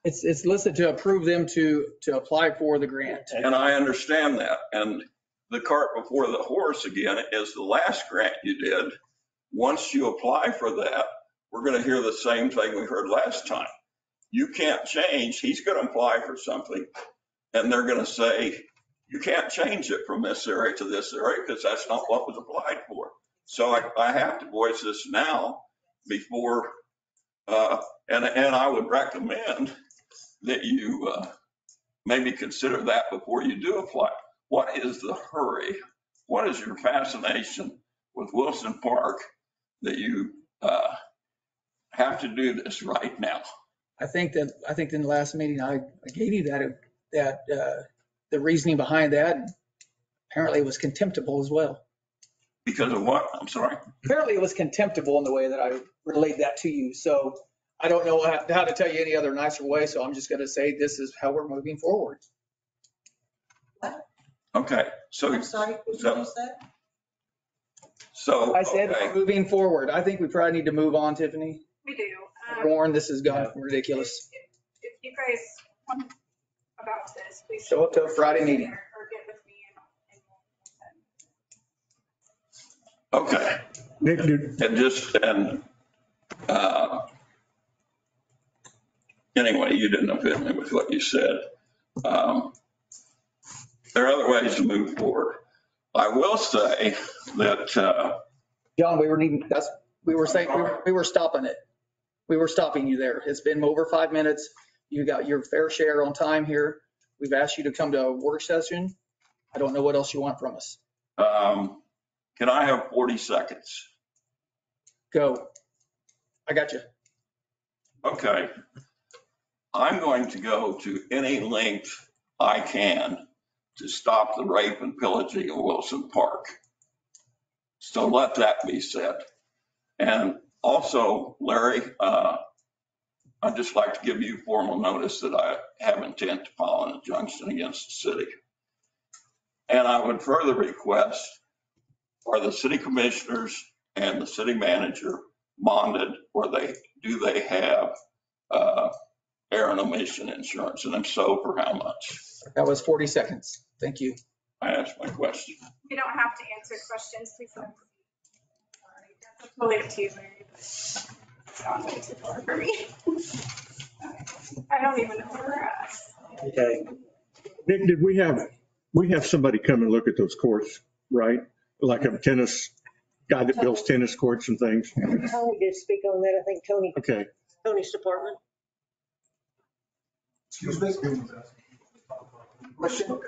it's listed to approve them to apply for the grant. And I understand that. And the cart before the horse again is the last grant you did. Once you apply for that, we're going to hear the same thing we heard last time. You can't change. He's going to apply for something and they're going to say, you can't change it from this area to this area because that's not what was applied for. So I have to voice this now before, and I would recommend that you maybe consider that before you do apply. What is the hurry? What is your fascination with Wilson Park that you have to do this right now? I think in the last meeting, I gave you that the reasoning behind that. Apparently it was contemptible as well. Because of what? I'm sorry. Apparently it was contemptible in the way that I relayed that to you. So I don't know how to tell you any other nicer way. So I'm just going to say this is how we're moving forward. Okay. So I'm sorry, what did you say? So I said okay. moving forward. I think we probably need to move on, Tiffany. We do. Warren, this has gone ridiculous. If you guys want about this, please. Show up to a Friday meeting. Or get with me Okay. And just, anyway, you didn't offend me with what you said. There are other ways to move forward. I will say that, John, we were stopping it. We were stopping you there. It's been over 5 minutes. You got your fair share on time here. We've asked you to come to a work session. I don't know what else you want from us. can I have 40 seconds? Go. I got you. Okay. I'm going to go to any length I can to stop the rape and pillaging of Wilson Park. So let that be said. And also, Larry, I'd just like to give you formal notice that I have intent to file an injunction against the city. And I would further request, are the city commissioners and the city manager bonded, or do they have air and emission insurance? And if so, for how much? That was 40 seconds. Thank you. I asked my question. You don't have to answer questions, please. Sorry, that's totally up to you, Larry, but it's gone way too far for me. I don't even know where we're at. Okay. Nick, did we have somebody come and look at those courts, right? Like a tennis guy that builds tennis courts and things? Tony did speak on that, I think Okay. Tony's department. Excuse me? Question?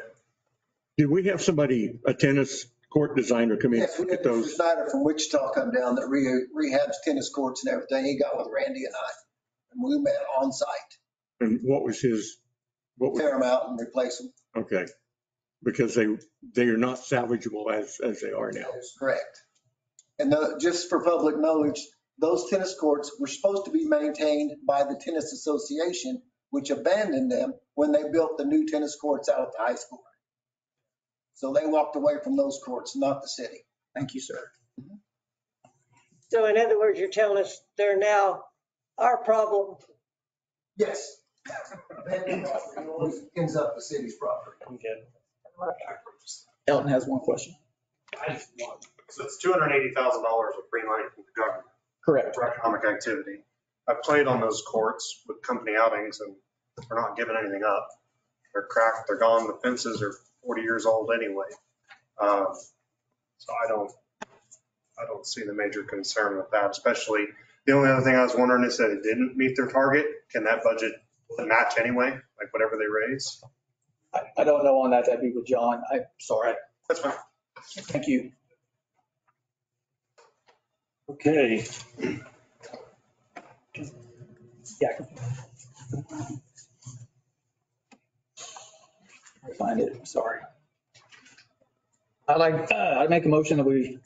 Did we have somebody, a tennis court designer, come in Yes, and we look had at Mr. those? Snyder from Wichita come down that rehabs tennis courts and everything. He got with Randy and I. And we met on site. And what was Tear them out and replace them. okay. Because they are not salvageable as they are now. That is correct. And just for public knowledge, those tennis courts were supposed to be maintained by the Tennis Association, which abandoned them when they built the new tennis courts out at the high school. So they walked away from those courts, not the city. Thank you, sir. So in other words, you're telling us they're now our problem. Yes. Abandoned property always ends up the city's property. Elton has one question. So it's $280,000 of free money from the government. Correct. For economic activity. I've played on those courts with company outings and we're not giving anything up. They're cracked, they're gone, the fences are 40 years old anyway. So I don't see the major concern with that, especially the only other thing I was wondering is that it didn't meet their target. Can that budget match anyway, like whatever they raise? I don't know on that. That'd be with John. I'm sorry. That's fine. Thank you. Okay. Yeah. I find it. Sorry. I'd make a motion that we,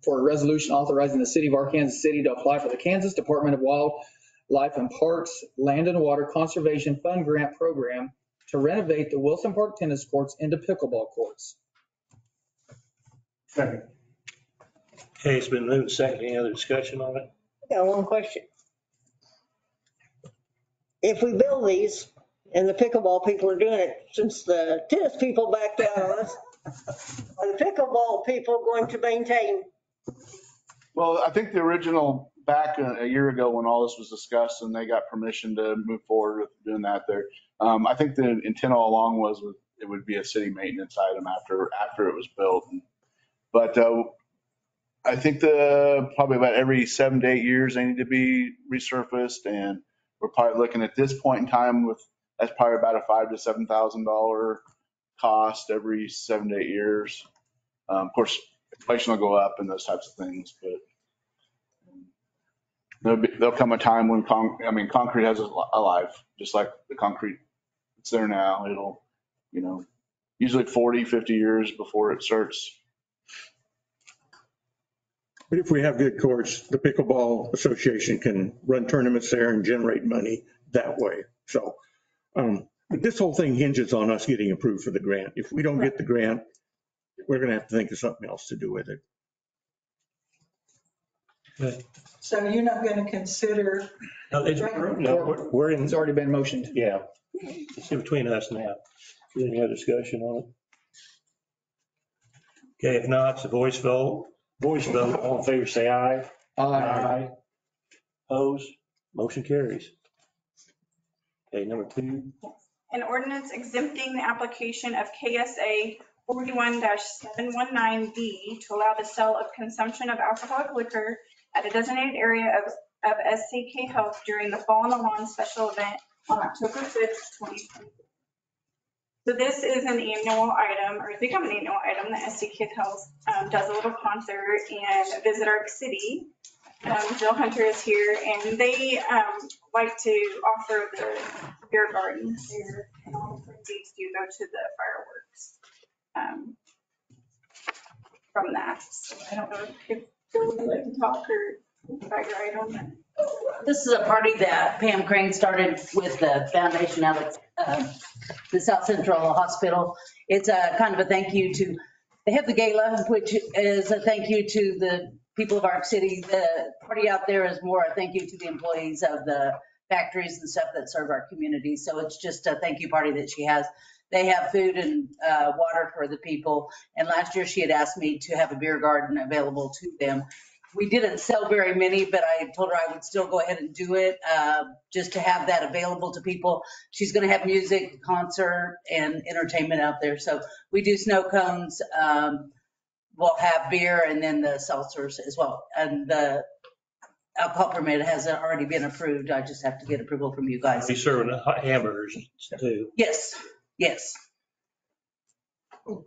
for a resolution authorizing the city of Arkansas City to apply for the Kansas Department of Wildlife and Parks Land and Water Conservation Fund Grant Program to renovate the Wilson Park tennis courts into pickleball courts. Okay, it's been moved second. Any other discussion on it? I got one question. If we build these and the pickleball people are doing it, since the tennis people backed out on us, are the pickleball people going to maintain? Well, I think the original, back a year ago when all this was discussed and they got permission to move forward with doing that there, I think the intent all along was it would be a city maintenance item after it was built. But I think probably about every 7 to 8 years, they need to be resurfaced. And we're probably looking at this point in time that's probably about a $5,000 to $7,000 cost every 7 to 8 years. Of course, inflation will go up and those types of things, but there'll come a time when concrete has a life, just like the concrete that's there now. It'll, usually 40, 50 years before it starts. But if we have good courts, the Pickleball Association can run tournaments there and generate money that way. So, but this whole thing hinges on us getting approved for the grant. If we don't get the grant, we're going to have to think of something else to do with it. So you're not going to consider? No, it's already been motioned. Yeah, it's in between us now. Any other discussion on it? Okay, if not, it's a voice vote. Voice vote, all in favor, say aye. Aye. Opposed? Motion carries. Okay, number 2. An ordinance exempting the application of KSA 41-719D to allow the sale of consumption of alcoholic liquor at a designated area of SCK Health during the Fall on the Lawn special event on October 5th, 2020. So this is an annual item, or it's become an annual item. The SCK Health does a little concert and visit our city. Jill Hunter is here, and they like to offer the beer garden there, and all the proceeds do go to the fireworks from that. So I don't know if Jill would like to talk or background on that. This is a party that Pam Crane started with the foundation out of the South Central Hospital. It's a kind of a thank you to, they have the gala, which is a thank you to the people of our city. The party out there is more a thank you to the employees of the factories and stuff that serve our community. So it's just a thank you party that she has. They have food and water for the people. And last year she had asked me to have a beer garden available to them. We didn't sell very many, but I told her I would still go ahead and do it just to have that available to people. She's going to have music, concert, and entertainment out there. So we do snow cones. We'll have beer and then the seltzers as well. And the alcohol permit has already been approved. I just have to get approval from you guys. Be serving hamburgers too. Yes, yes.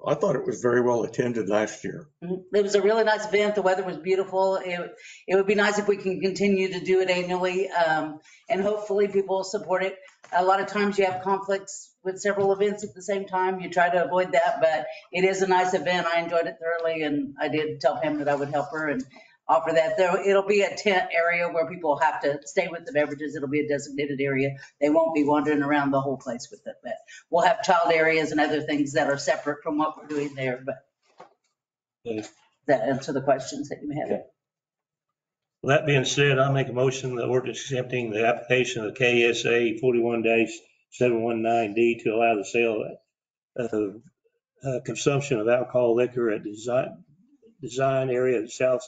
I thought it was very well attended last year. It was a really nice event. The weather was beautiful. It would be nice if we can continue to do it annually, and hopefully people will support it. A lot of times you have conflicts with several events at the same time. You try to avoid that, but it is a nice event. I enjoyed it thoroughly, and I did tell Pam that I would help her and offer that. It'll be a tent area where people have to stay with the beverages. It'll be a designated area. They won't be wandering around the whole place with it, but we'll have child areas and other things that are separate from what we're doing there. But that answer the questions that you may have. Okay. Well, that being said, I'll make a motion that ordinance accepting the application of KSA 41-719D to allow the sale of consumption of alcohol liquor at design area of South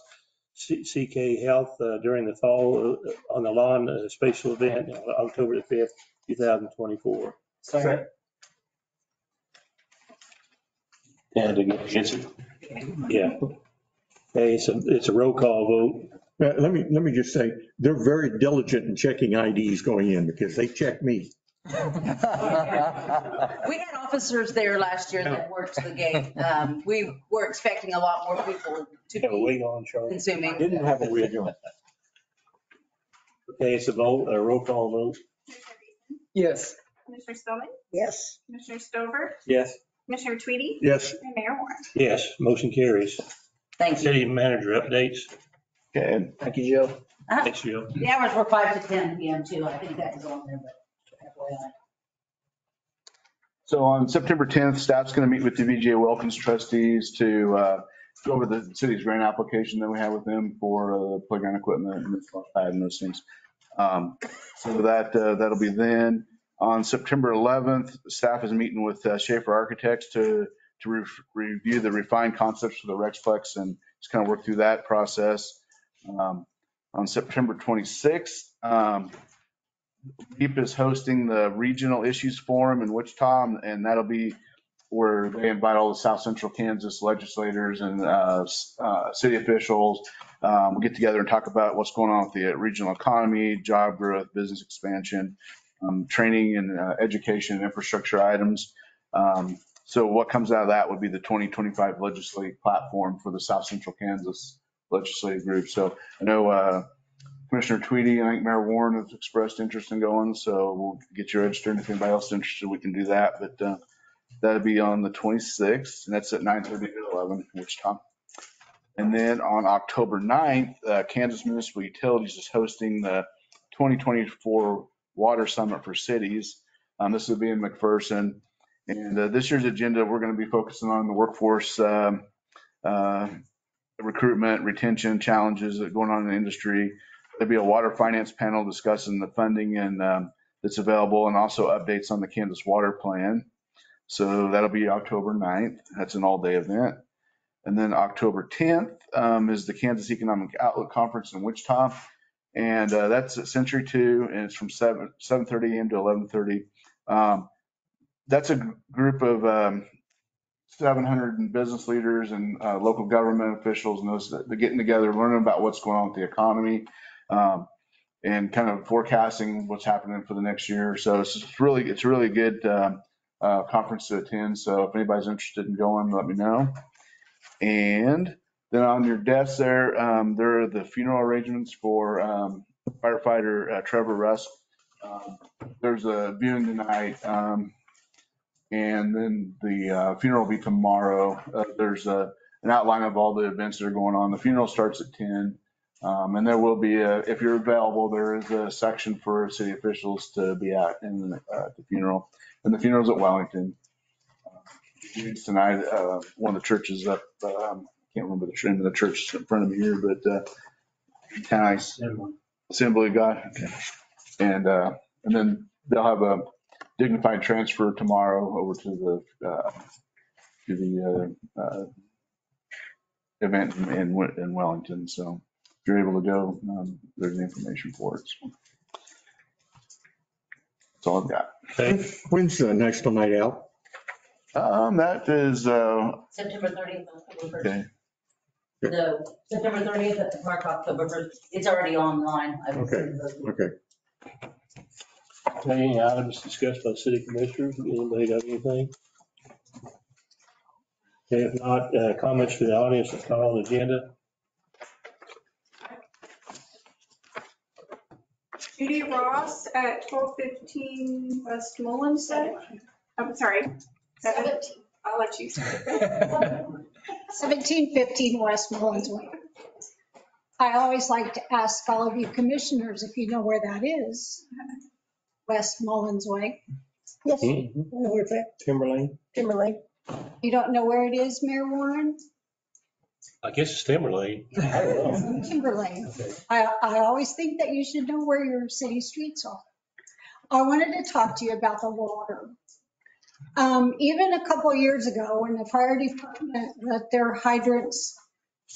CK Health during the Fall on the Lawn special event on October the 5th, 2024. Second. And against it. Yeah. Okay, it's a roll call vote. Let me just say, they're very diligent in checking IDs going in because they check me. We had officers there last year that worked the gate. We were expecting a lot more people to be consuming. Didn't have a wig on. Okay, it's a vote, a roll call vote. Yes. Commissioner Spillman? Yes. Commissioner Stover? Yes. Commissioner Tweedy? Yes. And Mayor Warren? Yes, motion carries. Thank you. City manager updates. Okay. Thank you, Jill. Thanks, Jill. The hours were 5 to 10 p.m. too. I think that was on there, but FYI. So on September 10th, staff's going to meet with the VJ Wilkins trustees to go over the city's grant application that we have with them for playground equipment and the splash pad and those things. So that'll be then. On September 11th, staff is meeting with Schaefer Architects to review the refined concepts for the Rexplex and just kind of work through that process. On September 26th, REAP is hosting the Regional Issues Forum in Wichita, and that'll be where they invite all the South Central Kansas legislators and city officials. We'll get together and talk about what's going on with the regional economy, job growth, business expansion, training and education and infrastructure items. So what comes out of that would be the 2025 legislative platform for the South Central Kansas legislative group. So I know Commissioner Tweedy and I think Mayor Warren has expressed interest in going, so we'll get you registered. If anybody else is interested, we can do that. But that'll be on the 26th, and that's at 9:30 to 11, Wichita. And then on October 9th, Kansas Municipal Utilities is hosting the 2024 Water Summit for Cities. This will be in McPherson. And this year's agenda, we're going to be focusing on the workforce recruitment, retention challenges that are going on in the industry. There'll be a water finance panel discussing the funding and that's available, and also updates on the Kansas Water Plan. So that'll be October 9th. That's an all-day event. And then October 10th is the Kansas Economic Outlook Conference in Wichita. And that's at Century 2, and it's from 7:30 a.m. to 11:30. That's a group of 700 business leaders and local government officials, and those that are getting together, learning about what's going on with the economy, and kind of forecasting what's happening for the next year. So it's a really good conference to attend. So if anybody's interested in going, let me know. And then on your desk there are the funeral arrangements for firefighter Trevor Rusk. There's a viewing tonight. And then the funeral will be tomorrow. There's an outline of all the events that are going on. The funeral starts at 10. And there will be, if you're available, there is a section for city officials to be at in the funeral. And the funeral's at Wellington. Tonight, one of the churches up, I can't remember the name of the church in front of me here, but nice. Assembly of God. Okay. And then they'll have a dignified transfer tomorrow over to the event in Wellington. So if you're able to go, there's the information for it. So that's all I've got. Okay. When's the National Night Out? That is September 30th, October 1st. okay. The September 30th at the park, October 1st. It's already online. Okay. Any items discussed by the city commissioners? Anybody got anything? Okay, if not, comments from the audience that's not on the agenda. Judy Ross at 1215 West Mullins. I'm sorry. 17. I'll let you say. 1715 West Mullins Way. I always like to ask all of you commissioners if you know where that is. West Mullins Way. Yes. Mm-hmm. Where's that? Timberlane. Timberlane. You don't know where it is, Mayor Warren? I guess it's Timberlane. I don't know. Timberlane. Okay. I always think that you should know where your city streets are. I wanted to talk to you about the water. Even a couple of years ago, when the fire department let their hydrants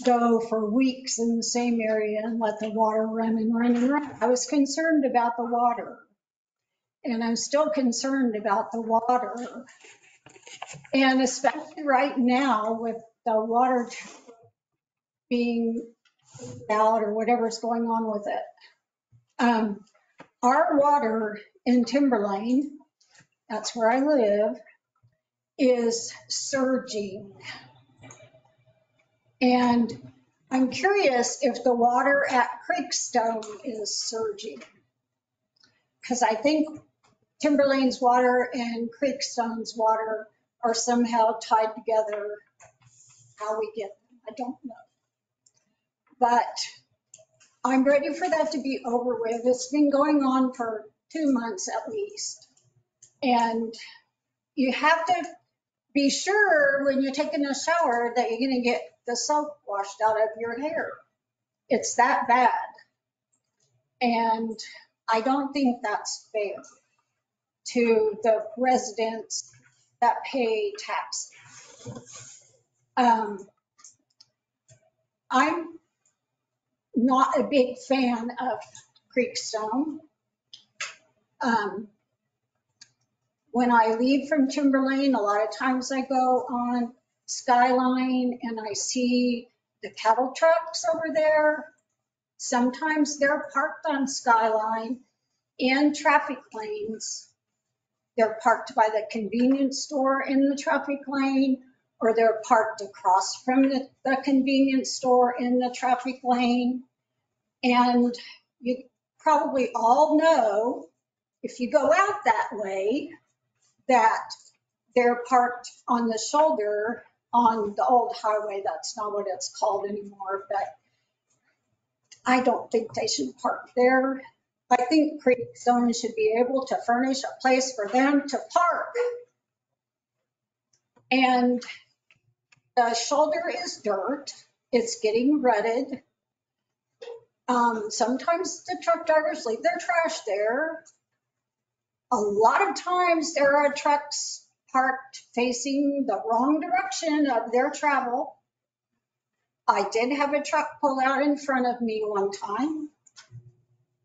go for weeks in the same area and let the water run and run and run, I was concerned about the water. And I'm still concerned about the water. And especially right now with the water being out or whatever's going on with it. Our water in Timberlane, that's where I live, is surging. And I'm curious if the water at Creekstone is surging. Because I think Timberlane's water and Creekstone's water are somehow tied together. How we get them, I don't know. But I'm ready for that to be over with. It's been going on for 2 months at least. And you have to be sure when you're taking a shower that you're going to get the soap washed out of your hair. It's that bad. And I don't think that's fair to the residents that pay taxes. I'm not a big fan of Creekstone. When I leave from Timberlane, a lot of times I go on Skyline and I see the cattle trucks over there. Sometimes they're parked on Skyline in traffic lanes. They're parked by the convenience store in the traffic lane, or they're parked across from the convenience store in the traffic lane. And you probably all know, if you go out that way, that they're parked on the shoulder on the old highway. That's not what it's called anymore, but I don't think they should park there. I think Creekstone should be able to furnish a place for them to park. And the shoulder is dirt. It's getting rutted. Sometimes the truck drivers leave their trash there. A lot of times there are trucks parked facing the wrong direction of their travel. I did have a truck pull out in front of me one time.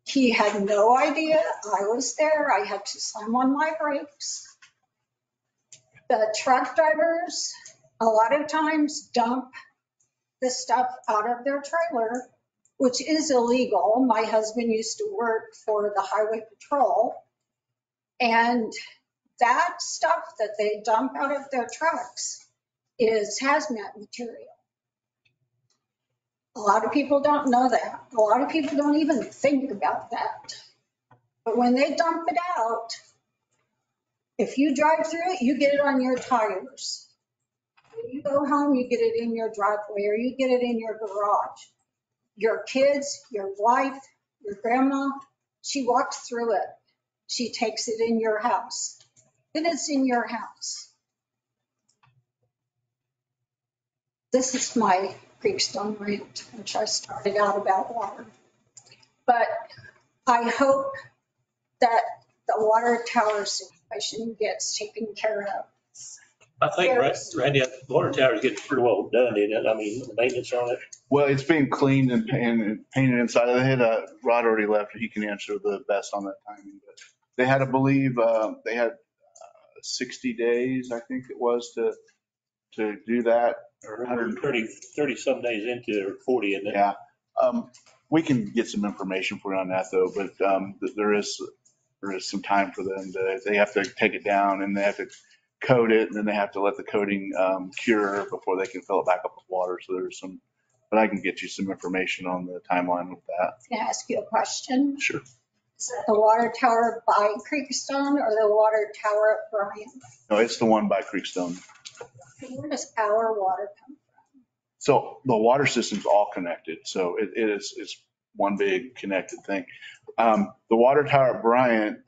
He had no idea I was there. I had to slam on my brakes. The truck drivers, a lot of times, dump the stuff out of their trailer, which is illegal. My husband used to work for the highway patrol, and that stuff that they dump out of their trucks is hazmat material. A lot of people don't know that. A lot of people don't even think about that. But when they dump it out, if you drive through it, you get it on your tires. When you go home, you get it in your driveway, or you get it in your garage. Your kids, your wife, your grandma, she walks through it. She takes it in your house. Then it's in your house. This is my Creekstone rant, which I started out about water. But I hope that the water tower situation gets taken care of. I think, Randy, the water tower is getting pretty well done, isn't it? I mean, the maintenance on it. Well, it's being cleaned and painted inside. They had Rod already left. He can answer the best on that timing. But they had to believe they had 60 days, I think it was, to do that. Or 30 some days into it, or 40, isn't it? Yeah. We can get some information for you on that though, but there is some time for them. They have to take it down and they have to coat it, and then they have to let the coating cure before they can fill it back up with water. So there's some, but I can get you some information on the timeline with that. Can I ask you a question? Sure. Is that the water tower by Creekstone or the water tower at Bryant? No, it's the one by Creekstone. Where does our water come from? So the water system's all connected. So it's one big connected thing. The water tower at Bryant,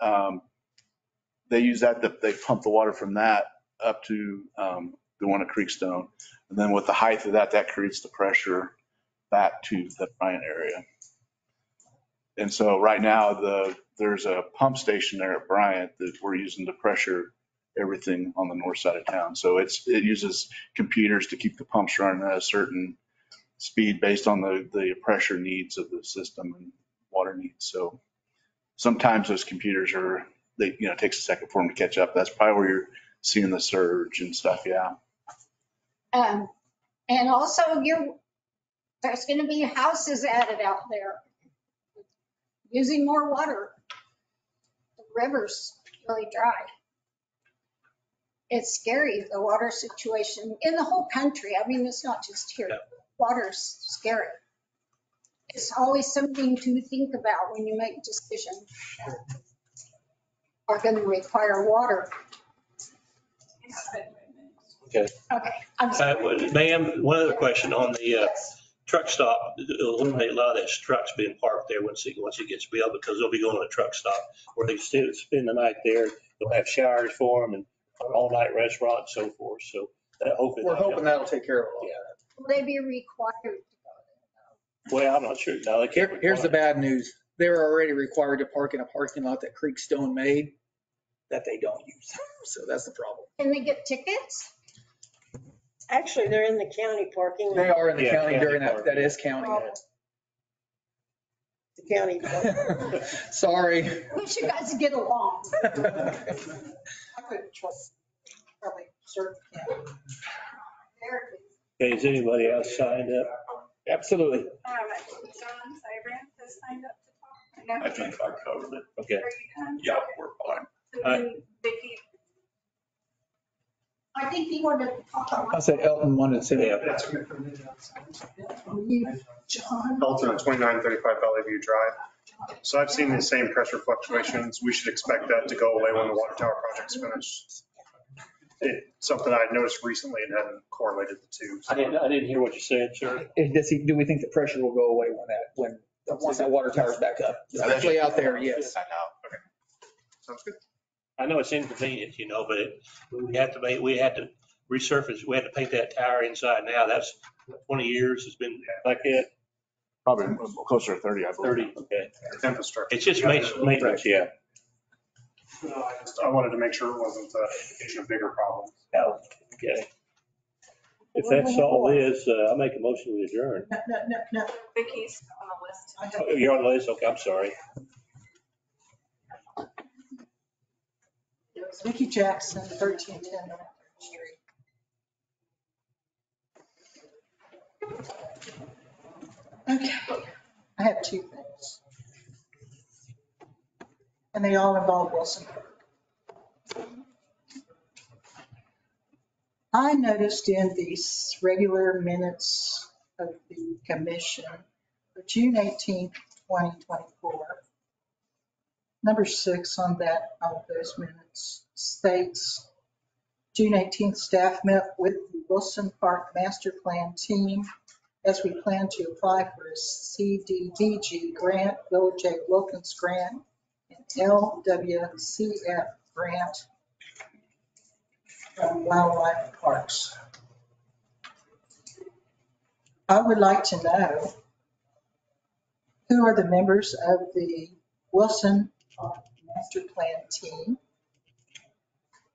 they use that, they pump the water from that up to the one at Creekstone. And then with the height of that creates the pressure back to the Bryant area. And so right now there's a pump station there at Bryant that we're using to pressure everything on the north side of town. So it uses computers to keep the pumps running at a certain speed based on the pressure needs of the system and water needs. So sometimes those computers it takes a second for them to catch up. That's probably where you're seeing the surge and stuff. Yeah. And also there's going to be houses added out there using more water. The river's really dry. It's scary, the water situation in the whole country. I mean, it's not just here. Water's scary. It's always something to think about when you make decisions are going to require water. Okay. Okay. Ma'am, one other question on the truck stop. It'll eliminate a lot of that trucks being parked there once it gets built, because they'll be going to a truck stop where they spend the night there. They'll have showers for them and all-night restaurant and so forth, so that hopefully. We're hoping that'll take care of all Yeah. Will they be required? Well, I'm not sure. No, they can't. Here's the require bad news. They're already required to park in a parking lot that Creekstone made that they don't use. So that's the problem. Can they get tickets? Actually, they're in the county parking. They are in the Yeah, county county during that, parking. that is county. The county. Sorry. Wish you guys get along. I couldn't trust, probably certain, yeah. Okay, is anybody else signed up? Absolutely. John Cybrand has signed up to talk. I think I covered it. Okay. Are you done? Yeah, we're fine. And then Vicky, I think he wanted to talk I about. said Elton wanted to say Yeah. John. Elton at 2935 Valley View Drive. So I've seen the same pressure fluctuations. We should expect that to go away when the water tower project's finished. It's something I noticed recently and hadn't correlated the two. I didn't hear what you said, sir. do we think the pressure will go away once that water tower's back up? Especially out there, yes. Sounds good. I know it's inconvenient, but we had to resurface, we had to paint that tower inside now. That's 20 years it's been like that. Probably closer to 30, I believe. 30, okay. Infrastructure. It's just maintenance, yeah. I wanted to make sure it wasn't an indication of bigger problems. No, okay. If that's all it is, I'll make a motion to adjourn. No. Vicky's on the list. Oh, you're on the list? Okay, I'm sorry. It was Vicki Jackson, 1310 North Street. Okay, I have two things. And they all involve Wilson Park. I noticed in these regular minutes of the commission for June 18th, 2024, number 6 on those minutes states, June 18th, staff met with the Wilson Park Master Plan team as we plan to apply for a CDBG grant, Village A. Wilkins grant, and LWCF grant from Wildlife Parks. I would like to know who are the members of the Wilson Park Master Plan team?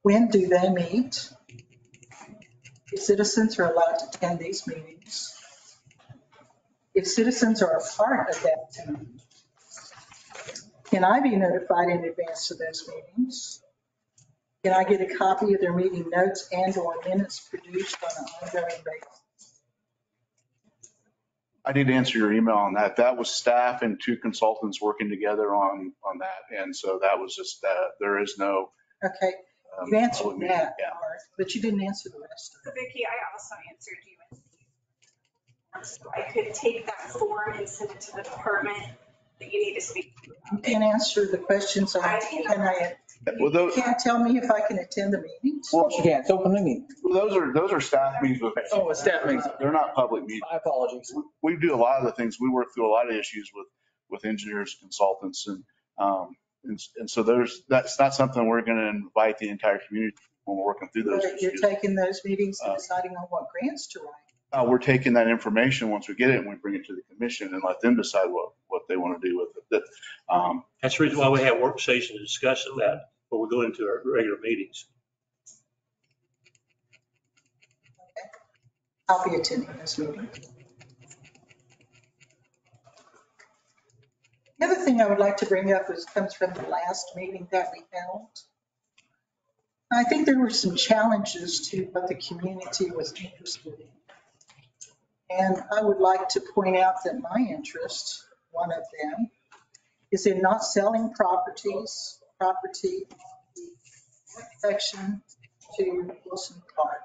When do they meet? If citizens are allowed to attend these meetings. If citizens are a part of that team, can I be notified in advance of those meetings? Can I get a copy of their meeting notes and/or minutes produced on an ongoing basis? I need to answer your email on that. That was staff and 2 consultants working together on that. And so that was just that. There is no. Okay, you answered public that meeting. Yeah. part, but you didn't answer the rest of it. Vicky, I also answered you. So I could take that form and send it to the department that you need to speak to. You can't answer the questions. You can't tell me if I can attend the meetings? Well, you can't. It's open meeting. Well, those are staff meetings with. Oh, it's staff meetings. They're not public meetings. My apologies. We do a lot of the things. We work through a lot of issues with engineers, consultants, and so that's not something we're going to invite the entire community when we're working through those You're issues. taking those meetings and deciding on what grants to write. We're taking that information once we get it and we bring it to the commission and let them decide what they want to do with it. That's the reason why we have work sessions to discuss that before we go into our regular meetings. I'll be attending this meeting. The other thing I would like to bring up comes from the last meeting that we held. I think there were some challenges to what the community was interested in. And I would like to point out that my interest, one of them, is in not selling property section to Wilson Park.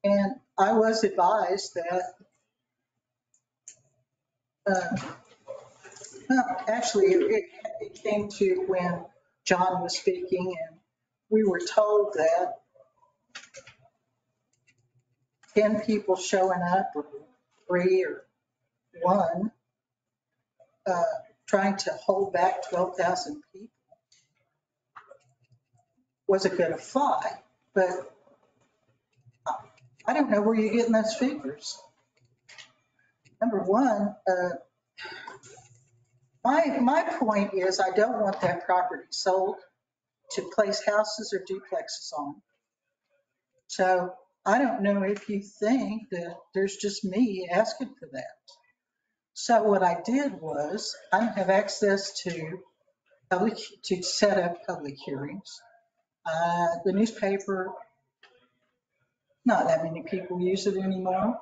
And I was advised that, actually, it came to when John was speaking, and we were told that 10 people showing up, or 3 or 1, trying to hold back 12,000 people was it going to fly? But I don't know where you're getting those figures. Number one, my point is I don't want that property sold to place houses or duplexes on. So I don't know if you think that there's just me asking for that. So what I did was I don't have access to set up public hearings. The newspaper, not that many people use it anymore.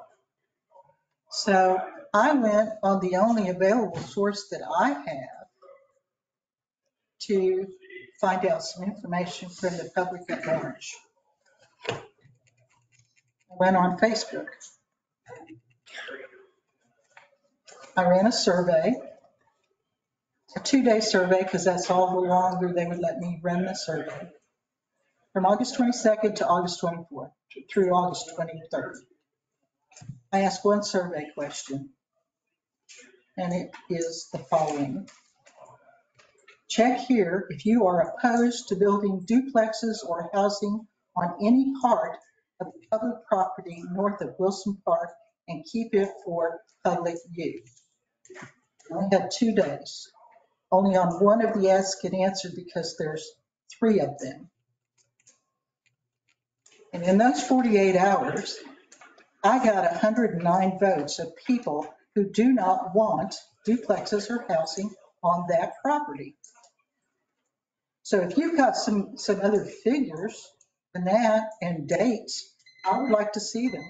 So I went on the only available source that I have to find out some information from the public at large. I went on Facebook. I ran a survey, a 2-day survey, because that's all the longer they would let me run the survey, from August 22nd to August 24th, through August 23rd. I asked one survey question, and it is the following. Check here if you are opposed to building duplexes or housing on any part of the public property north of Wilson Park and keep it for public use. I had 2 days. Only on one of the asks get answered because there's 3 of them. And in those 48 hours, I got 109 votes of people who do not want duplexes or housing on that property. So if you've got some other figures than that and dates, I would like to see them.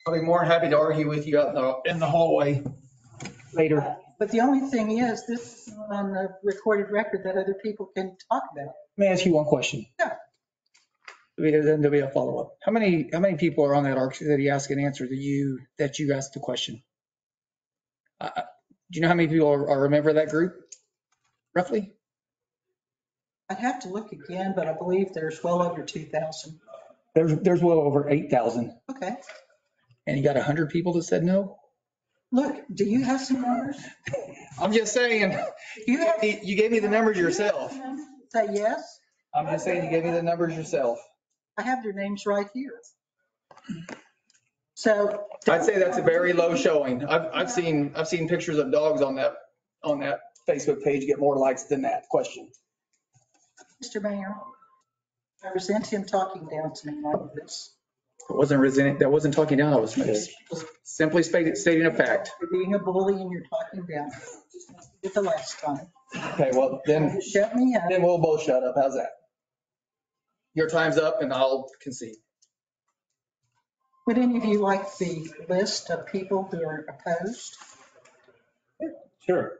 I'll be more than happy to argue with you out in the hallway later. But the only thing is, this is on the recorded record that other people can talk about. Let me ask you one question. Yeah. Then there'll be a follow-up. How many people are on that ARC that he asked and answered that you asked the question? Do you know how many people are a member of that group, roughly? I'd have to look again, but I believe there's well over 2,000. There's well over 8,000. Okay. And you got 100 people that said no? Look, do you have some numbers? I'm just saying, you gave me the numbers yourself. Say yes. I'm just saying you gave me the numbers yourself. I have their names right here. So I'd say that's a very low showing. I've seen pictures of dogs on that Facebook page get more likes than that question. Mr. Mayor, I resent him talking down to me like this. It wasn't resenting, that wasn't talking down. I was simply stating a fact. You're being a bully and you're talking down. Just like you did the last time. Okay, well then, shut me up. Then we'll both shut up. How's that? Your time's up and I'll concede. Would any of you like the list of people who are opposed? Sure.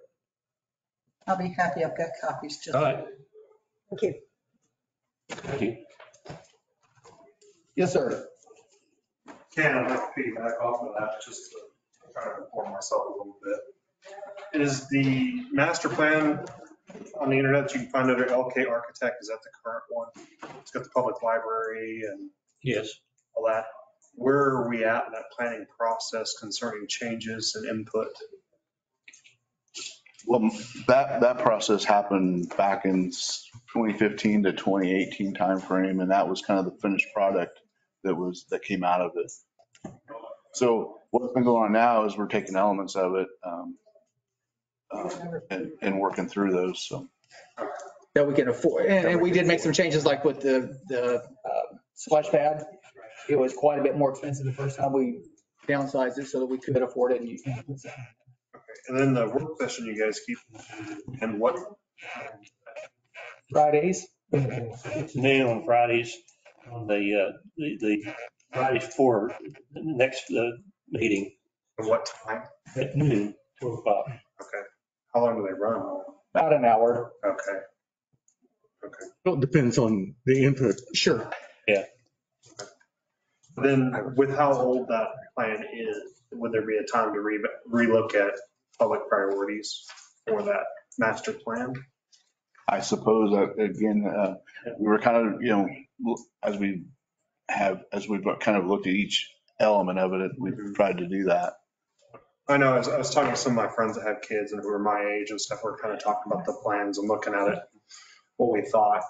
I'll be happy. I've got copies. Just all right. Thank you. Thank you. Yes, sir. Ken, I'd like to piggyback off of that just to try to inform myself a little bit. Is the master plan on the internet that you can find under LK Architect, is that the current one? It's got the public library and yes, all that. Where are we at in that planning process concerning changes and input? Well, that process happened back in 2015 to 2018 timeframe, and that was kind of the finished product that came out of it. So what's been going on now is we're taking elements of it and working through those. So that we can afford, and we did make some changes, like with the splash pad. It was quite a bit more expensive the first time. We downsized it so that we could afford it. Okay, and then the work session you guys keep, and what? Fridays. It's noon on Fridays. On the Fridays before the next meeting. At what time? At noon, 12 o'clock. Okay. How long do they run? About an hour. Okay. Okay. Well, it depends on the input. Sure. Yeah. Then with how old that plan is, would there be a time to relook at public priorities for that master plan? I suppose that, again, we were kind of, as we've kind of looked at each element of it, we've tried to do that. I know, I was talking to some of my friends that have kids and who are my age and stuff. We're kind of talking about the plans and looking at it, what we thought.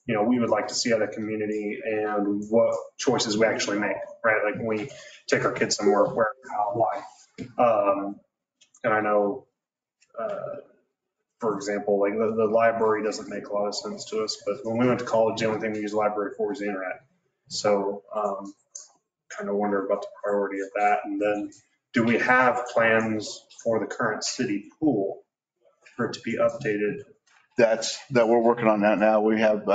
we would like to see out of the community and what choices we actually make, right? Like when we take our kids somewhere, where, how, why. And I know, for example, like the library doesn't make a lot of sense to us, but when we went to college, the only thing we used the library for was the internet. So kind of wonder about the priority of that. And then do we have plans for the current city pool for it to be updated? That we're working on that now. We have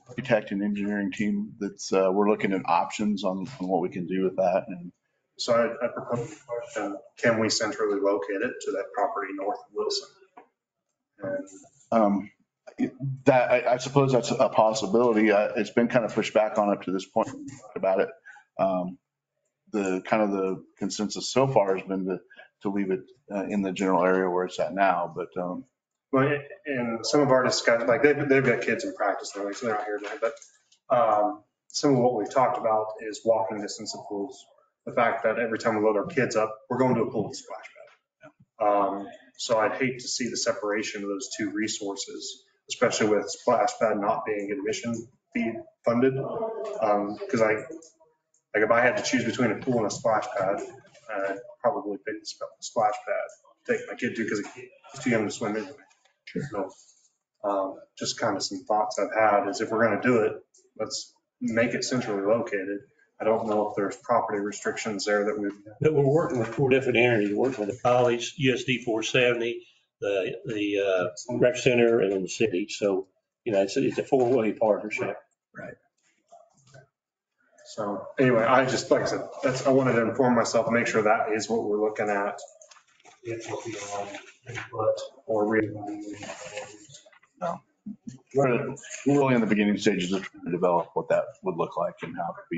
architect and engineering team that's, we're looking at options on what we can do with that. And so I propose the question, can we centrally locate it to that property north of Wilson? And that, I suppose that's a possibility. It's been kind of pushed back on up to this point about it. The consensus so far has been to leave it in the general area where it's at now, but. Well, in some of our discussion, like they've got kids in practice, so they're not here tonight, but some of what we've talked about is walking distance of pools. The fact that every time we load our kids up, we're going to a pool with a splash pad. So I'd hate to see the separation of those two resources, especially with splash pad not being admission fee funded. Because if I had to choose between a pool and a splash pad, I'd probably pick the splash pad. Take my kid to, because he's too young to swim anyway. So just kind of some thoughts I've had is if we're going to do it, let's make it centrally located. I don't know if there's property restrictions there that we're working with 4 different entities. We're working with the college, USD 470, the rec center, and then the city. So, it's a 4-way partnership. Right. So anyway, I just, like I said, I wanted to inform myself, make sure that is what we're looking at. Or reevaluating. No. We're really in the beginning stages of trying to develop what that would look like and how it would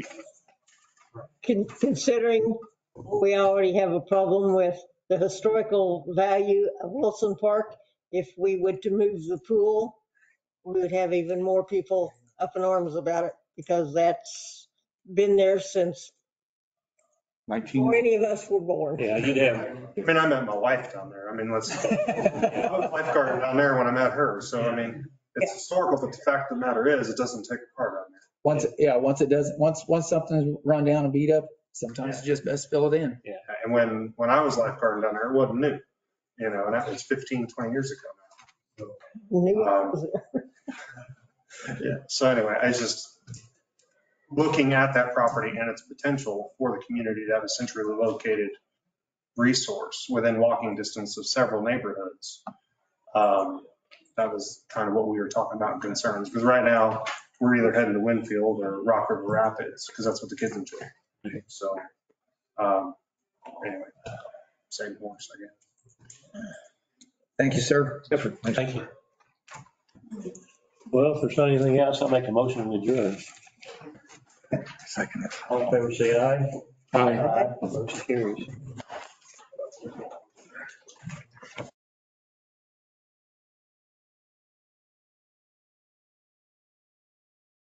be. Considering we already have a problem with the historical value of Wilson Park, if we were to move the pool, we would have even more people up in arms about it, because that's been there since before any of us were born. Yeah, you'd have. I mean, I met my wife down there. I mean, I was lifeguarding down there when I met her. So, I mean, it's historical, but the fact of the matter is it doesn't take a part on there. Once something's run down and beat up, sometimes it's just best fill it in. Yeah. And when I was lifeguarding down there, it wasn't new, and that was 15, 20 years ago now. So, yeah. So anyway, I just looking at that property and its potential for the community to have a centrally located resource within walking distance of several neighborhoods. That was kind of what we were talking about in concerns, because right now we're either heading to Winfield or Rock River Rapids because that's what the kids enjoy. So anyway, same horse, I guess. Thank you, sir. Thank you. Well, if there's not anything else, I'll make a motion to adjourn. Second. All in favor, say aye. Aye. Motion carries.